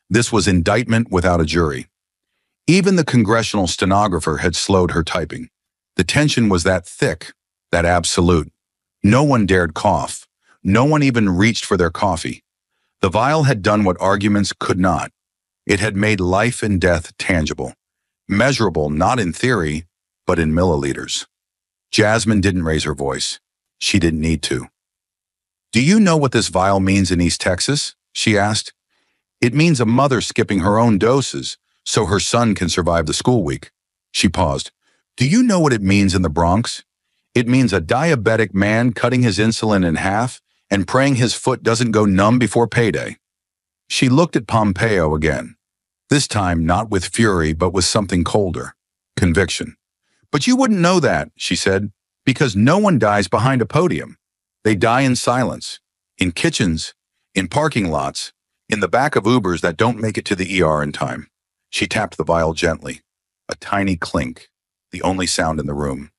A: This was indictment without a jury. Even the congressional stenographer had slowed her typing. The tension was that thick, that absolute. No one dared cough. No one even reached for their coffee. The vial had done what arguments could not. It had made life and death tangible. Measurable not in theory, but in milliliters. Jasmine didn't raise her voice. She didn't need to. Do you know what this vial means in East Texas? She asked. It means a mother skipping her own doses so her son can survive the school week. She paused. Do you know what it means in the Bronx? It means a diabetic man cutting his insulin in half and praying his foot doesn't go numb before payday. She looked at Pompeo again, this time not with fury but with something colder, conviction. But you wouldn't know that, she said, because no one dies behind a podium. They die in silence, in kitchens, in parking lots, in the back of Ubers that don't make it to the ER in time. She tapped the vial gently, a tiny clink, the only sound in the room.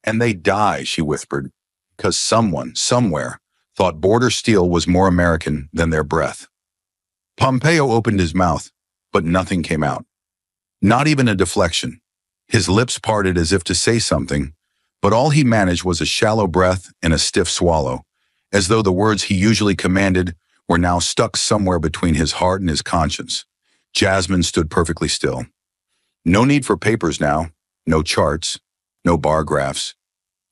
A: And they die, she whispered, because someone, somewhere, thought border steel was more American than their breath. Pompeo opened his mouth, but nothing came out. Not even a deflection. His lips parted as if to say something, but all he managed was a shallow breath and a stiff swallow, as though the words he usually commanded were now stuck somewhere between his heart and his conscience. Jasmine stood perfectly still. No need for papers now, no charts, no bar graphs,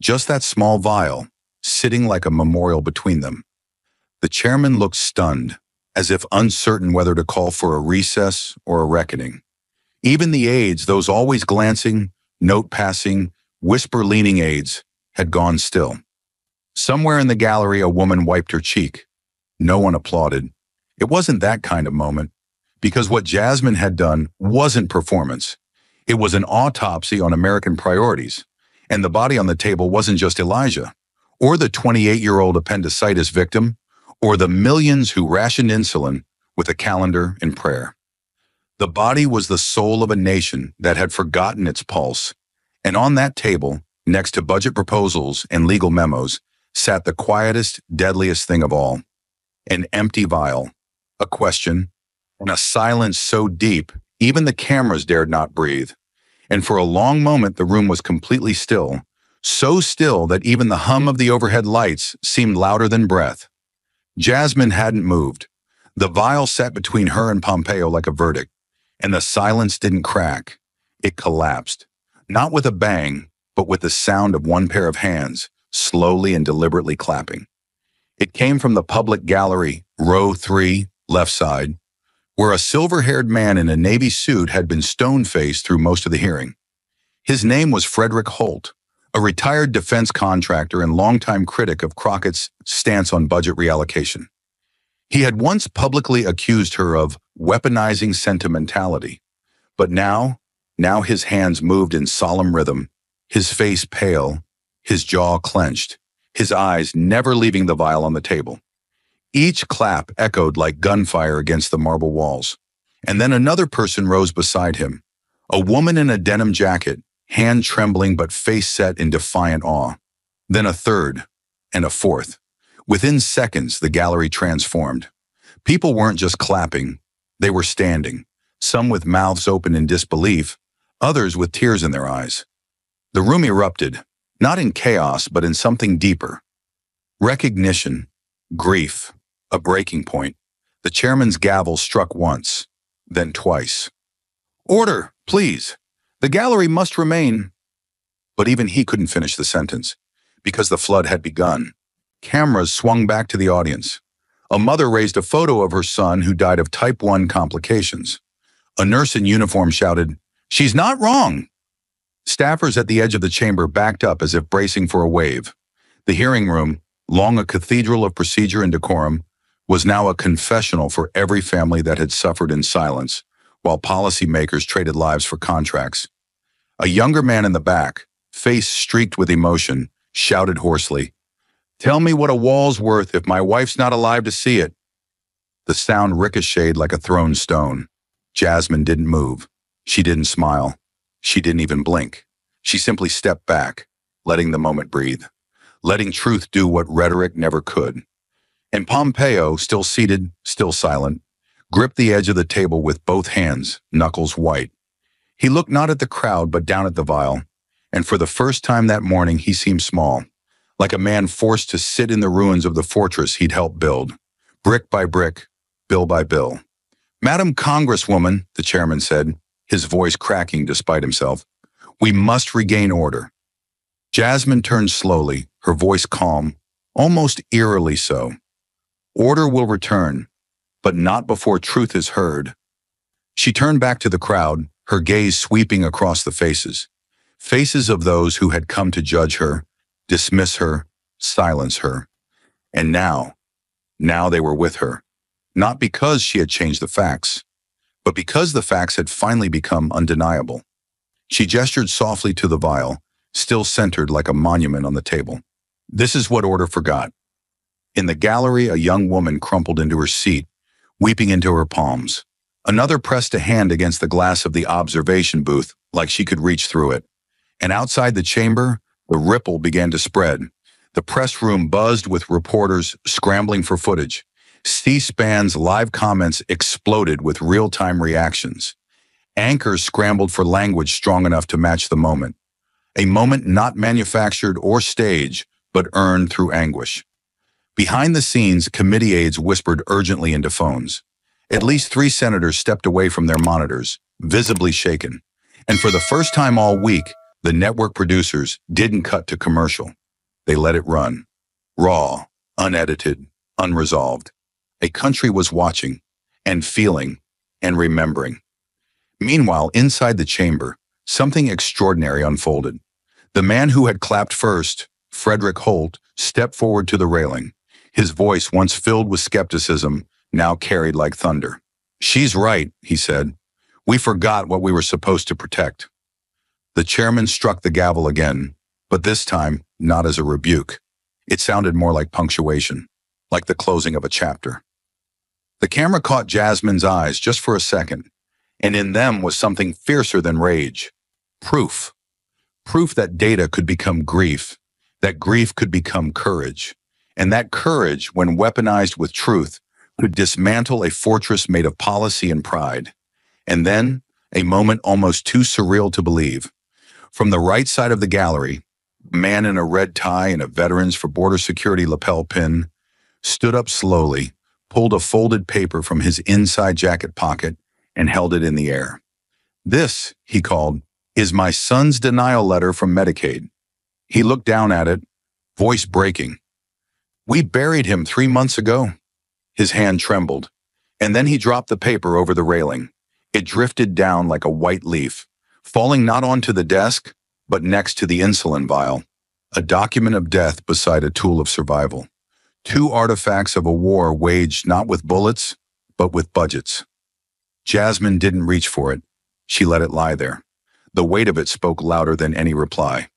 A: just that small vial, sitting like a memorial between them. The chairman looked stunned, as if uncertain whether to call for a recess or a reckoning. Even the aides, those always glancing, note-passing, whisper-leaning aides, had gone still. Somewhere in the gallery a woman wiped her cheek. No one applauded. It wasn't that kind of moment, because what Jasmine had done wasn't performance. It was an autopsy on American priorities, and the body on the table wasn't just Elijah, or the 28-year-old appendicitis victim, or the millions who rationed insulin with a calendar and prayer. The body was the soul of a nation that had forgotten its pulse, and on that table, next to budget proposals and legal memos, sat the quietest, deadliest thing of all. An empty vial, a question, and a silence so deep even the cameras dared not breathe. And for a long moment the room was completely still, so still that even the hum of the overhead lights seemed louder than breath. Jasmine hadn't moved. The vial sat between her and Pompeo like a verdict, and the silence didn't crack. It collapsed, not with a bang, but with the sound of one pair of hands, slowly and deliberately clapping. It came from the public gallery, row 3, left side, where a silver-haired man in a navy suit had been stone-faced through most of the hearing. His name was Frederick Holt, a retired defense contractor and longtime critic of Crockett's stance on budget reallocation. He had once publicly accused her of weaponizing sentimentality, but now his hands moved in solemn rhythm, his face pale, his jaw clenched, his eyes never leaving the vial on the table. Each clap echoed like gunfire against the marble walls, and then another person rose beside him, a woman in a denim jacket, hand trembling but face set in defiant awe. Then a third, and a fourth. Within seconds, the gallery transformed. People weren't just clapping, they were standing, some with mouths open in disbelief, others with tears in their eyes. The room erupted, not in chaos, but in something deeper. Recognition, grief, a breaking point. The chairman's gavel struck once, then twice. "Order, please. The gallery must remain." But even he couldn't finish the sentence, because the flood had begun. Cameras swung back to the audience. A mother raised a photo of her son who died of type 1 complications. A nurse in uniform shouted, "She's not wrong." Staffers at the edge of the chamber backed up as if bracing for a wave. The hearing room, long a cathedral of procedure and decorum, was now a confessional for every family that had suffered in silence, while policymakers traded lives for contracts. A younger man in the back, face streaked with emotion, shouted hoarsely, "Tell me what a wall's worth if my wife's not alive to see it." The sound ricocheted like a thrown stone. Jasmine didn't move. She didn't smile. She didn't even blink. She simply stepped back, letting the moment breathe, letting truth do what rhetoric never could. And Pompeo, still seated, still silent, gripped the edge of the table with both hands, knuckles white. He looked not at the crowd but down at the vial, and for the first time that morning he seemed small, like a man forced to sit in the ruins of the fortress he'd helped build, brick by brick, bill by bill. "Madam Congresswoman," the chairman said, his voice cracking despite himself, "we must regain order." Jasmine turned slowly, her voice calm, almost eerily so. "Order will return, but not before truth is heard." She turned back to the crowd, her gaze sweeping across the faces. Faces of those who had come to judge her, dismiss her, silence her. And now they were with her. Not because she had changed the facts, but because the facts had finally become undeniable. She gestured softly to the vial, still centered like a monument on the table. This is what order forgot. In the gallery, a young woman crumpled into her seat, weeping into her palms. Another pressed a hand against the glass of the observation booth like she could reach through it. And outside the chamber, the ripple began to spread. The press room buzzed with reporters scrambling for footage. C-SPAN's live comments exploded with real-time reactions. Anchors scrambled for language strong enough to match the moment. A moment not manufactured or staged, but earned through anguish. Behind the scenes, committee aides whispered urgently into phones. At least 3 senators stepped away from their monitors, visibly shaken. And for the first time all week, the network producers didn't cut to commercial. They let it run. Raw, unedited, unresolved. A country was watching, and feeling, and remembering. Meanwhile, inside the chamber, something extraordinary unfolded. The man who had clapped first, Frederick Holt, stepped forward to the railing. His voice, once filled with skepticism, now carried like thunder. "She's right," he said. "We forgot what we were supposed to protect." The chairman struck the gavel again, but this time not as a rebuke. It sounded more like punctuation, like the closing of a chapter. The camera caught Jasmine's eyes just for a second, and in them was something fiercer than rage. Proof. Proof that data could become grief, that grief could become courage, and that courage, when weaponized with truth, could dismantle a fortress made of policy and pride. And then, a moment almost too surreal to believe. From the right side of the gallery, a man in a red tie and a Veterans for Border Security lapel pin stood up slowly, pulled a folded paper from his inside jacket pocket, and held it in the air. "This," he called, "is my son's denial letter from Medicaid." He looked down at it, voice breaking. "We buried him 3 months ago." His hand trembled, and then he dropped the paper over the railing. It drifted down like a white leaf, falling not onto the desk, but next to the insulin vial, a document of death beside a tool of survival. 2 artifacts of a war waged not with bullets, but with budgets. Jasmine didn't reach for it. She let it lie there. The weight of it spoke louder than any reply.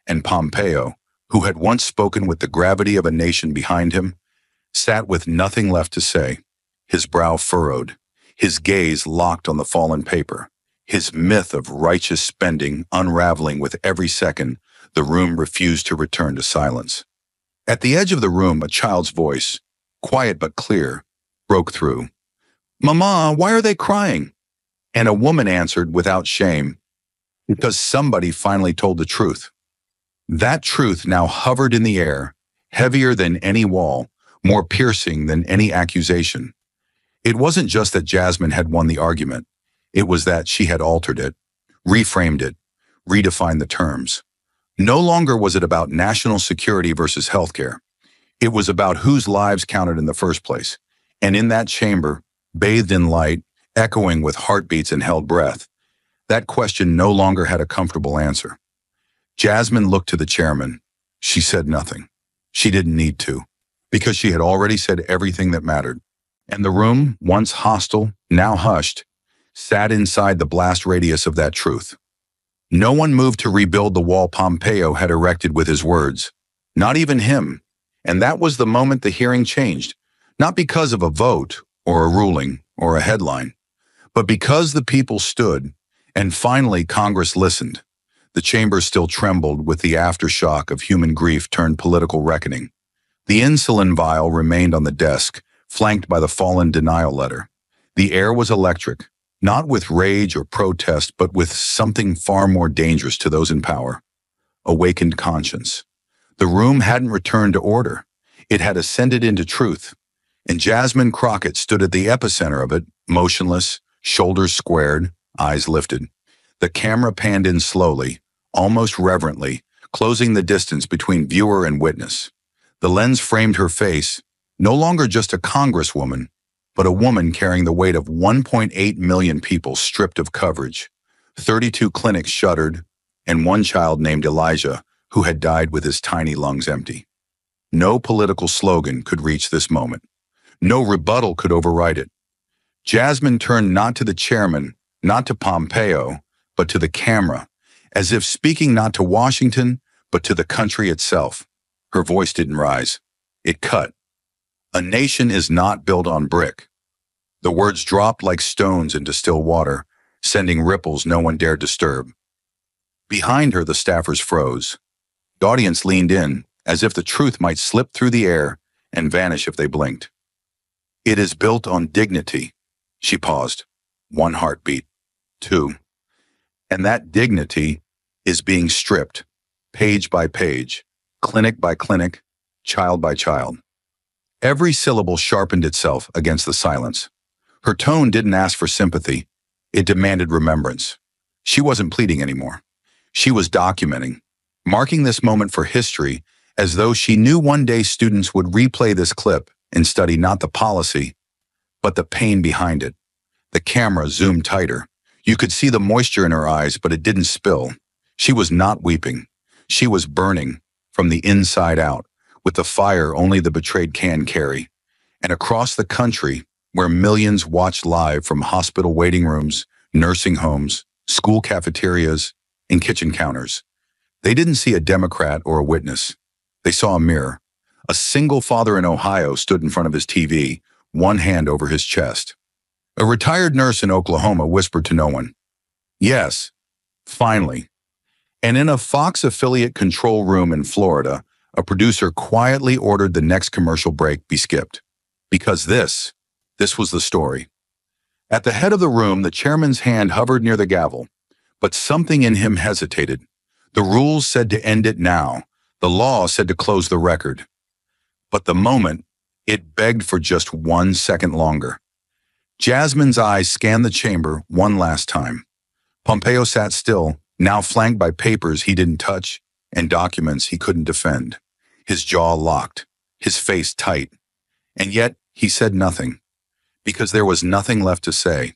A: And Pompeo, who had once spoken with the gravity of a nation behind him, sat with nothing left to say, his brow furrowed, his gaze locked on the fallen paper, his myth of righteous spending unraveling with every second the room refused to return to silence. At the edge of the room, a child's voice, quiet but clear, broke through. "Mama, why are they crying?" And a woman answered without shame, "Because somebody finally told the truth." That truth now hovered in the air, heavier than any wall, more piercing than any accusation. It wasn't just that Jasmine had won the argument. It was that she had altered it, reframed it, redefined the terms. No longer was it about national security versus healthcare. It was about whose lives counted in the first place. And in that chamber, bathed in light, echoing with heartbeats and held breath, that question no longer had a comfortable answer. Jasmine looked to the chairman. She said nothing. She didn't need to, because she had already said everything that mattered. And the room, once hostile, now hushed, sat inside the blast radius of that truth. No one moved to rebuild the wall Pompeo had erected with his words. Not even him. And that was the moment the hearing changed. Not because of a vote, or a ruling, or a headline, but because the people stood, and finally Congress listened. The chamber still trembled with the aftershock of human grief turned political reckoning. The insulin vial remained on the desk, flanked by the fallen denial letter. The air was electric, not with rage or protest, but with something far more dangerous to those in power. Awakened conscience. The room hadn't returned to order. It had ascended into truth. And Jasmine Crockett stood at the epicenter of it, motionless, shoulders squared, eyes lifted. The camera panned in slowly, almost reverently, closing the distance between viewer and witness. The lens framed her face, no longer just a congresswoman, but a woman carrying the weight of 1.8 million people stripped of coverage. 32 clinics shuttered, and one child named Elijah, who had died with his tiny lungs empty. No political slogan could reach this moment. No rebuttal could override it. Jasmine turned not to the chairman, not to Pompeo, but to the camera, as if speaking not to Washington, but to the country itself. Her voice didn't rise. It cut. A nation is not built on brick. The words dropped like stones into still water, sending ripples no one dared disturb. Behind her, the staffers froze. The audience leaned in, as if the truth might slip through the air and vanish if they blinked. It is built on dignity. She paused. 1 heartbeat. 2. And that dignity is being stripped. page by page, clinic by clinic, child by child. Every syllable sharpened itself against the silence. Her tone didn't ask for sympathy. It demanded remembrance. She wasn't pleading anymore. She was documenting, marking this moment for history as though she knew one day students would replay this clip and study not the policy, but the pain behind it. The camera zoomed tighter. You could see the moisture in her eyes, but it didn't spill. She was not weeping. She was burning from the inside out, with the fire only the betrayed can carry. And across the country, where millions watched live from hospital waiting rooms, nursing homes, school cafeterias, and kitchen counters, they didn't see a Democrat or a witness. They saw a mirror. A single father in Ohio stood in front of his TV, one hand over his chest. A retired nurse in Oklahoma whispered to no one, "Yes, finally." And in a Fox affiliate control room in Florida, a producer quietly ordered the next commercial break be skipped. Because this was the story. At the head of the room, the chairman's hand hovered near the gavel, but something in him hesitated. The rules said to end it now. The law said to close the record. But the moment, it begged for just 1 second longer. Jasmine's eyes scanned the chamber one last time. Pompeo sat still, now flanked by papers he didn't touch and documents he couldn't defend. His jaw locked, his face tight. And yet, he said nothing, because there was nothing left to say.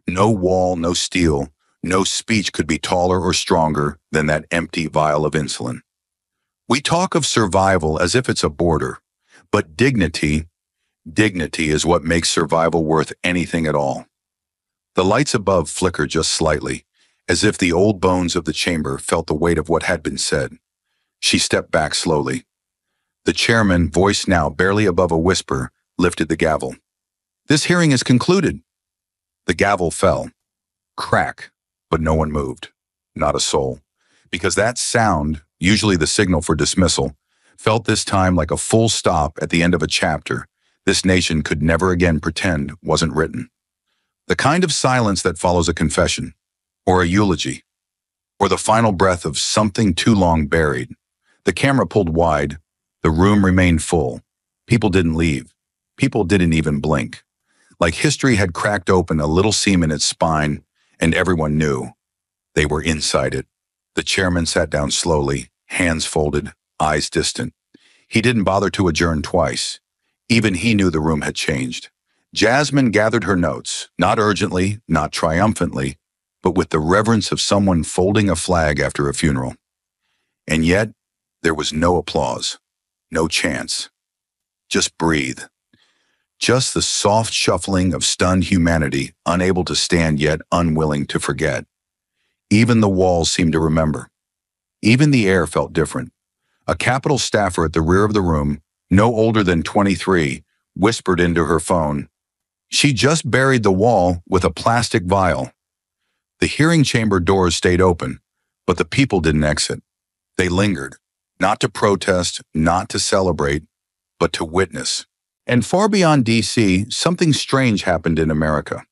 A: No wall, no steel, no speech could be taller or stronger than that empty vial of insulin. We talk of survival as if it's a border, but dignity is what makes survival worth anything at all. The lights above flickered just slightly, as if the old bones of the chamber felt the weight of what had been said. She stepped back slowly. The chairman, voice now barely above a whisper, lifted the gavel. "This hearing is concluded." The gavel fell. Crack, but no one moved. Not a soul. Because that sound, usually the signal for dismissal, felt this time like a full stop at the end of a chapter this nation could never again pretend wasn't written. The kind of silence that follows a confession, or a eulogy, or the final breath of something too long buried. The camera pulled wide. The room remained full. People didn't leave. People didn't even blink. Like history had cracked open a little seam in its spine, and everyone knew. They were inside it. The chairman sat down slowly, hands folded, eyes distant. He didn't bother to adjourn twice. Even he knew the room had changed. Jasmine gathered her notes, not urgently, not triumphantly, but with the reverence of someone folding a flag after a funeral. And yet, there was no applause, no chance. Just breathe. Just the soft shuffling of stunned humanity, unable to stand yet unwilling to forget. Even the walls seemed to remember. Even the air felt different. A Capitol staffer at the rear of the room, no older than 23, whispered into her phone, "She just buried the wall with a plastic vial." The hearing chamber doors stayed open, but the people didn't exit. They lingered, not to protest, not to celebrate, but to witness. And far beyond D.C., something strange happened in America.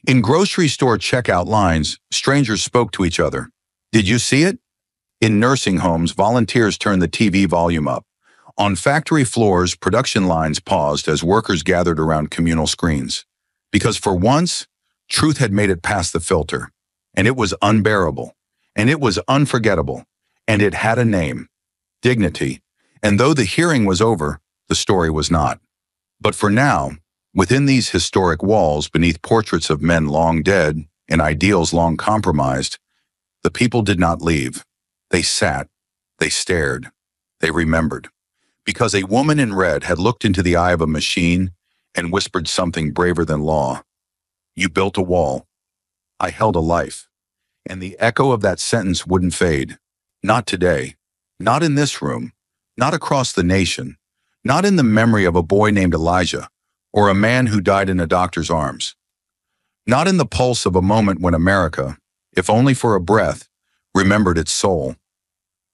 A: In grocery store checkout lines, strangers spoke to each other. Did you see it? In nursing homes, volunteers turned the TV volume up. On factory floors, production lines paused as workers gathered around communal screens. Because for once, truth had made it past the filter. And it was unbearable. And it was unforgettable. And it had a name. Dignity. And though the hearing was over, the story was not. But for now, within these historic walls, beneath portraits of men long dead and ideals long compromised, the people did not leave. They sat. They stared. They remembered. Because a woman in red had looked into the eye of a machine and whispered something braver than law. "You built a wall. I held a life." And the echo of that sentence wouldn't fade. Not today. Not in this room. Not across the nation. Not in the memory of a boy named Elijah or a man who died in a doctor's arms. Not in the pulse of a moment when America, if only for a breath, remembered its soul.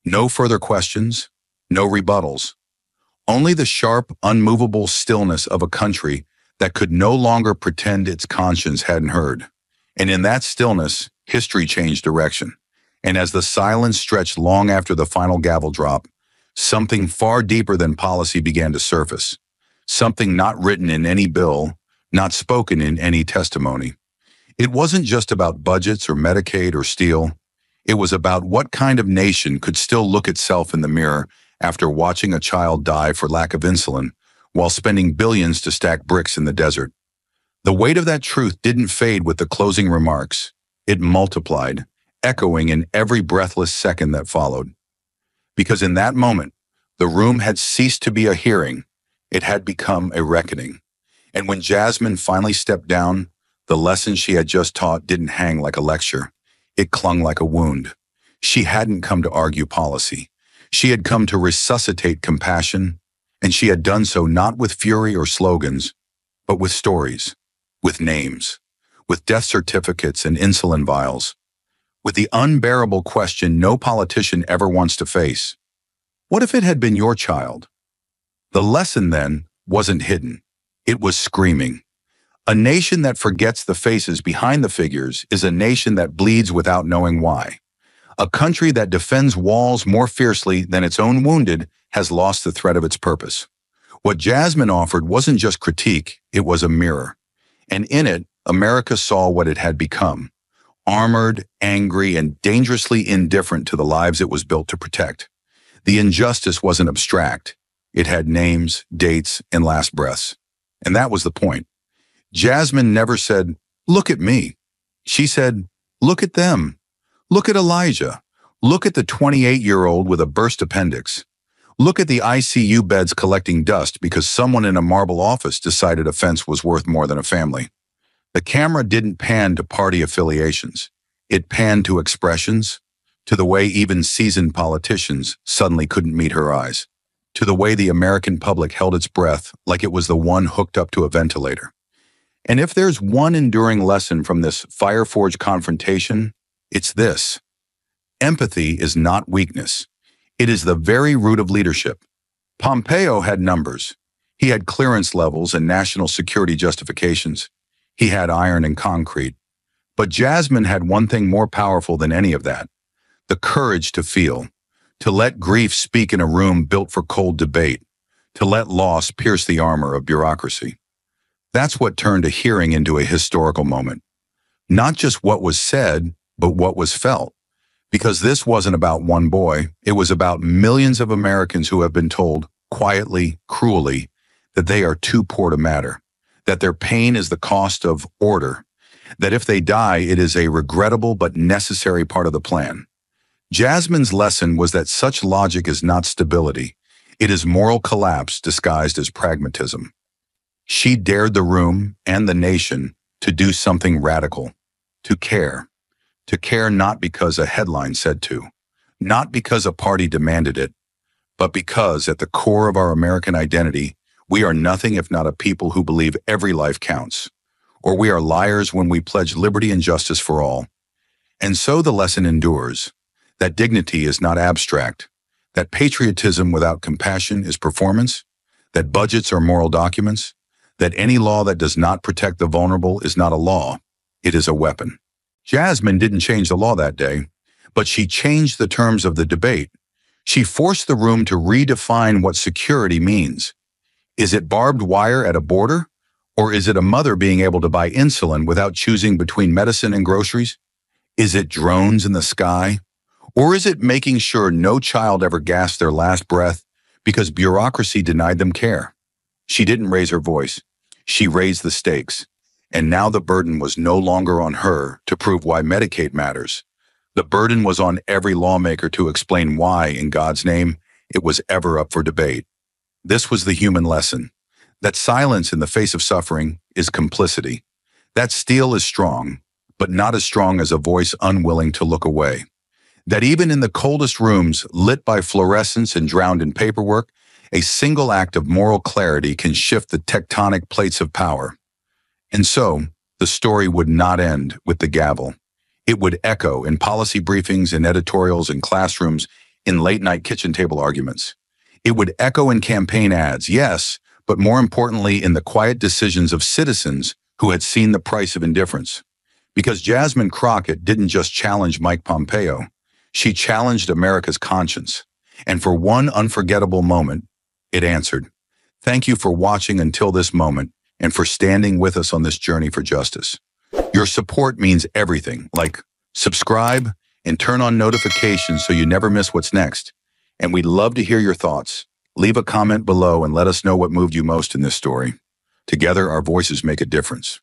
A: No further questions. No rebuttals. Only the sharp, unmovable stillness of a country that could no longer pretend its conscience hadn't heard. And in that stillness, history changed direction. And as the silence stretched long after the final gavel drop, something far deeper than policy began to surface. Something not written in any bill, not spoken in any testimony. It wasn't just about budgets or Medicaid or steel. It was about what kind of nation could still look itself in the mirror after watching a child die for lack of insulin while spending billions to stack bricks in the desert. The weight of that truth didn't fade with the closing remarks. It multiplied, echoing in every breathless second that followed. Because in that moment, the room had ceased to be a hearing. It had become a reckoning. And when Jasmine finally stepped down, the lesson she had just taught didn't hang like a lecture. It clung like a wound. She hadn't come to argue policy. She had come to resuscitate compassion, and she had done so not with fury or slogans, but with stories, with names, with death certificates and insulin vials, with the unbearable question no politician ever wants to face. What if it had been your child? The lesson then wasn't hidden. It was screaming. A nation that forgets the faces behind the figures is a nation that bleeds without knowing why. A country that defends walls more fiercely than its own wounded has lost the thread of its purpose. What Jasmine offered wasn't just critique, it was a mirror. And in it, America saw what it had become: armored, angry, and dangerously indifferent to the lives it was built to protect. The injustice wasn't abstract. It had names, dates, and last breaths. And that was the point. Jasmine never said, "Look at me." She said, "Look at them. Look at Elijah. Look at the 28-year-old with a burst appendix. Look at the ICU beds collecting dust because someone in a marble office decided a fence was worth more than a family." The camera didn't pan to party affiliations. It panned to expressions, to the way even seasoned politicians suddenly couldn't meet her eyes, to the way the American public held its breath like it was the one hooked up to a ventilator. And if there's one enduring lesson from this fire-forged confrontation, it's this: empathy is not weakness. It is the very root of leadership. Pompeo had numbers. He had clearance levels and national security justifications. He had iron and concrete. But Jasmine had one thing more powerful than any of that: the courage to feel, to let grief speak in a room built for cold debate, to let loss pierce the armor of bureaucracy. That's what turned a hearing into a historical moment. Not just what was said, but what was felt. Because this wasn't about one boy, it was about millions of Americans who have been told, quietly, cruelly, that they are too poor to matter, that their pain is the cost of order, that if they die, it is a regrettable but necessary part of the plan. Jasmine's lesson was that such logic is not stability. It is moral collapse disguised as pragmatism. She dared the room and the nation to do something radical, to care not because a headline said to, not because a party demanded it, but because at the core of our American identity, we are nothing if not a people who believe every life counts, or we are liars when we pledge liberty and justice for all. And so the lesson endures, that dignity is not abstract, that patriotism without compassion is performance, that budgets are moral documents, that any law that does not protect the vulnerable is not a law, it is a weapon. Jasmine didn't change the law that day, but she changed the terms of the debate. She forced the room to redefine what security means. Is it barbed wire at a border? Or is it a mother being able to buy insulin without choosing between medicine and groceries? Is it drones in the sky? Or is it making sure no child ever gasps their last breath because bureaucracy denied them care? She didn't raise her voice. She raised the stakes. And now the burden was no longer on her to prove why Medicaid matters. The burden was on every lawmaker to explain why, in God's name, it was ever up for debate. This was the human lesson: that silence in the face of suffering is complicity. That steel is strong, but not as strong as a voice unwilling to look away. That even in the coldest rooms, lit by fluorescence and drowned in paperwork, a single act of moral clarity can shift the tectonic plates of power. And so, the story would not end with the gavel. It would echo in policy briefings, in editorials, in classrooms, in late-night kitchen table arguments. It would echo in campaign ads, yes, but more importantly in the quiet decisions of citizens who had seen the price of indifference. Because Jasmine Crockett didn't just challenge Mike Pompeo. She challenged America's conscience. And for one unforgettable moment, it answered, "Thank you for watching until this moment and for standing with us on this journey for justice." Your support means everything, like subscribe and turn on notifications so you never miss what's next. And we'd love to hear your thoughts. Leave a comment below and let us know what moved you most in this story. Together, our voices make a difference.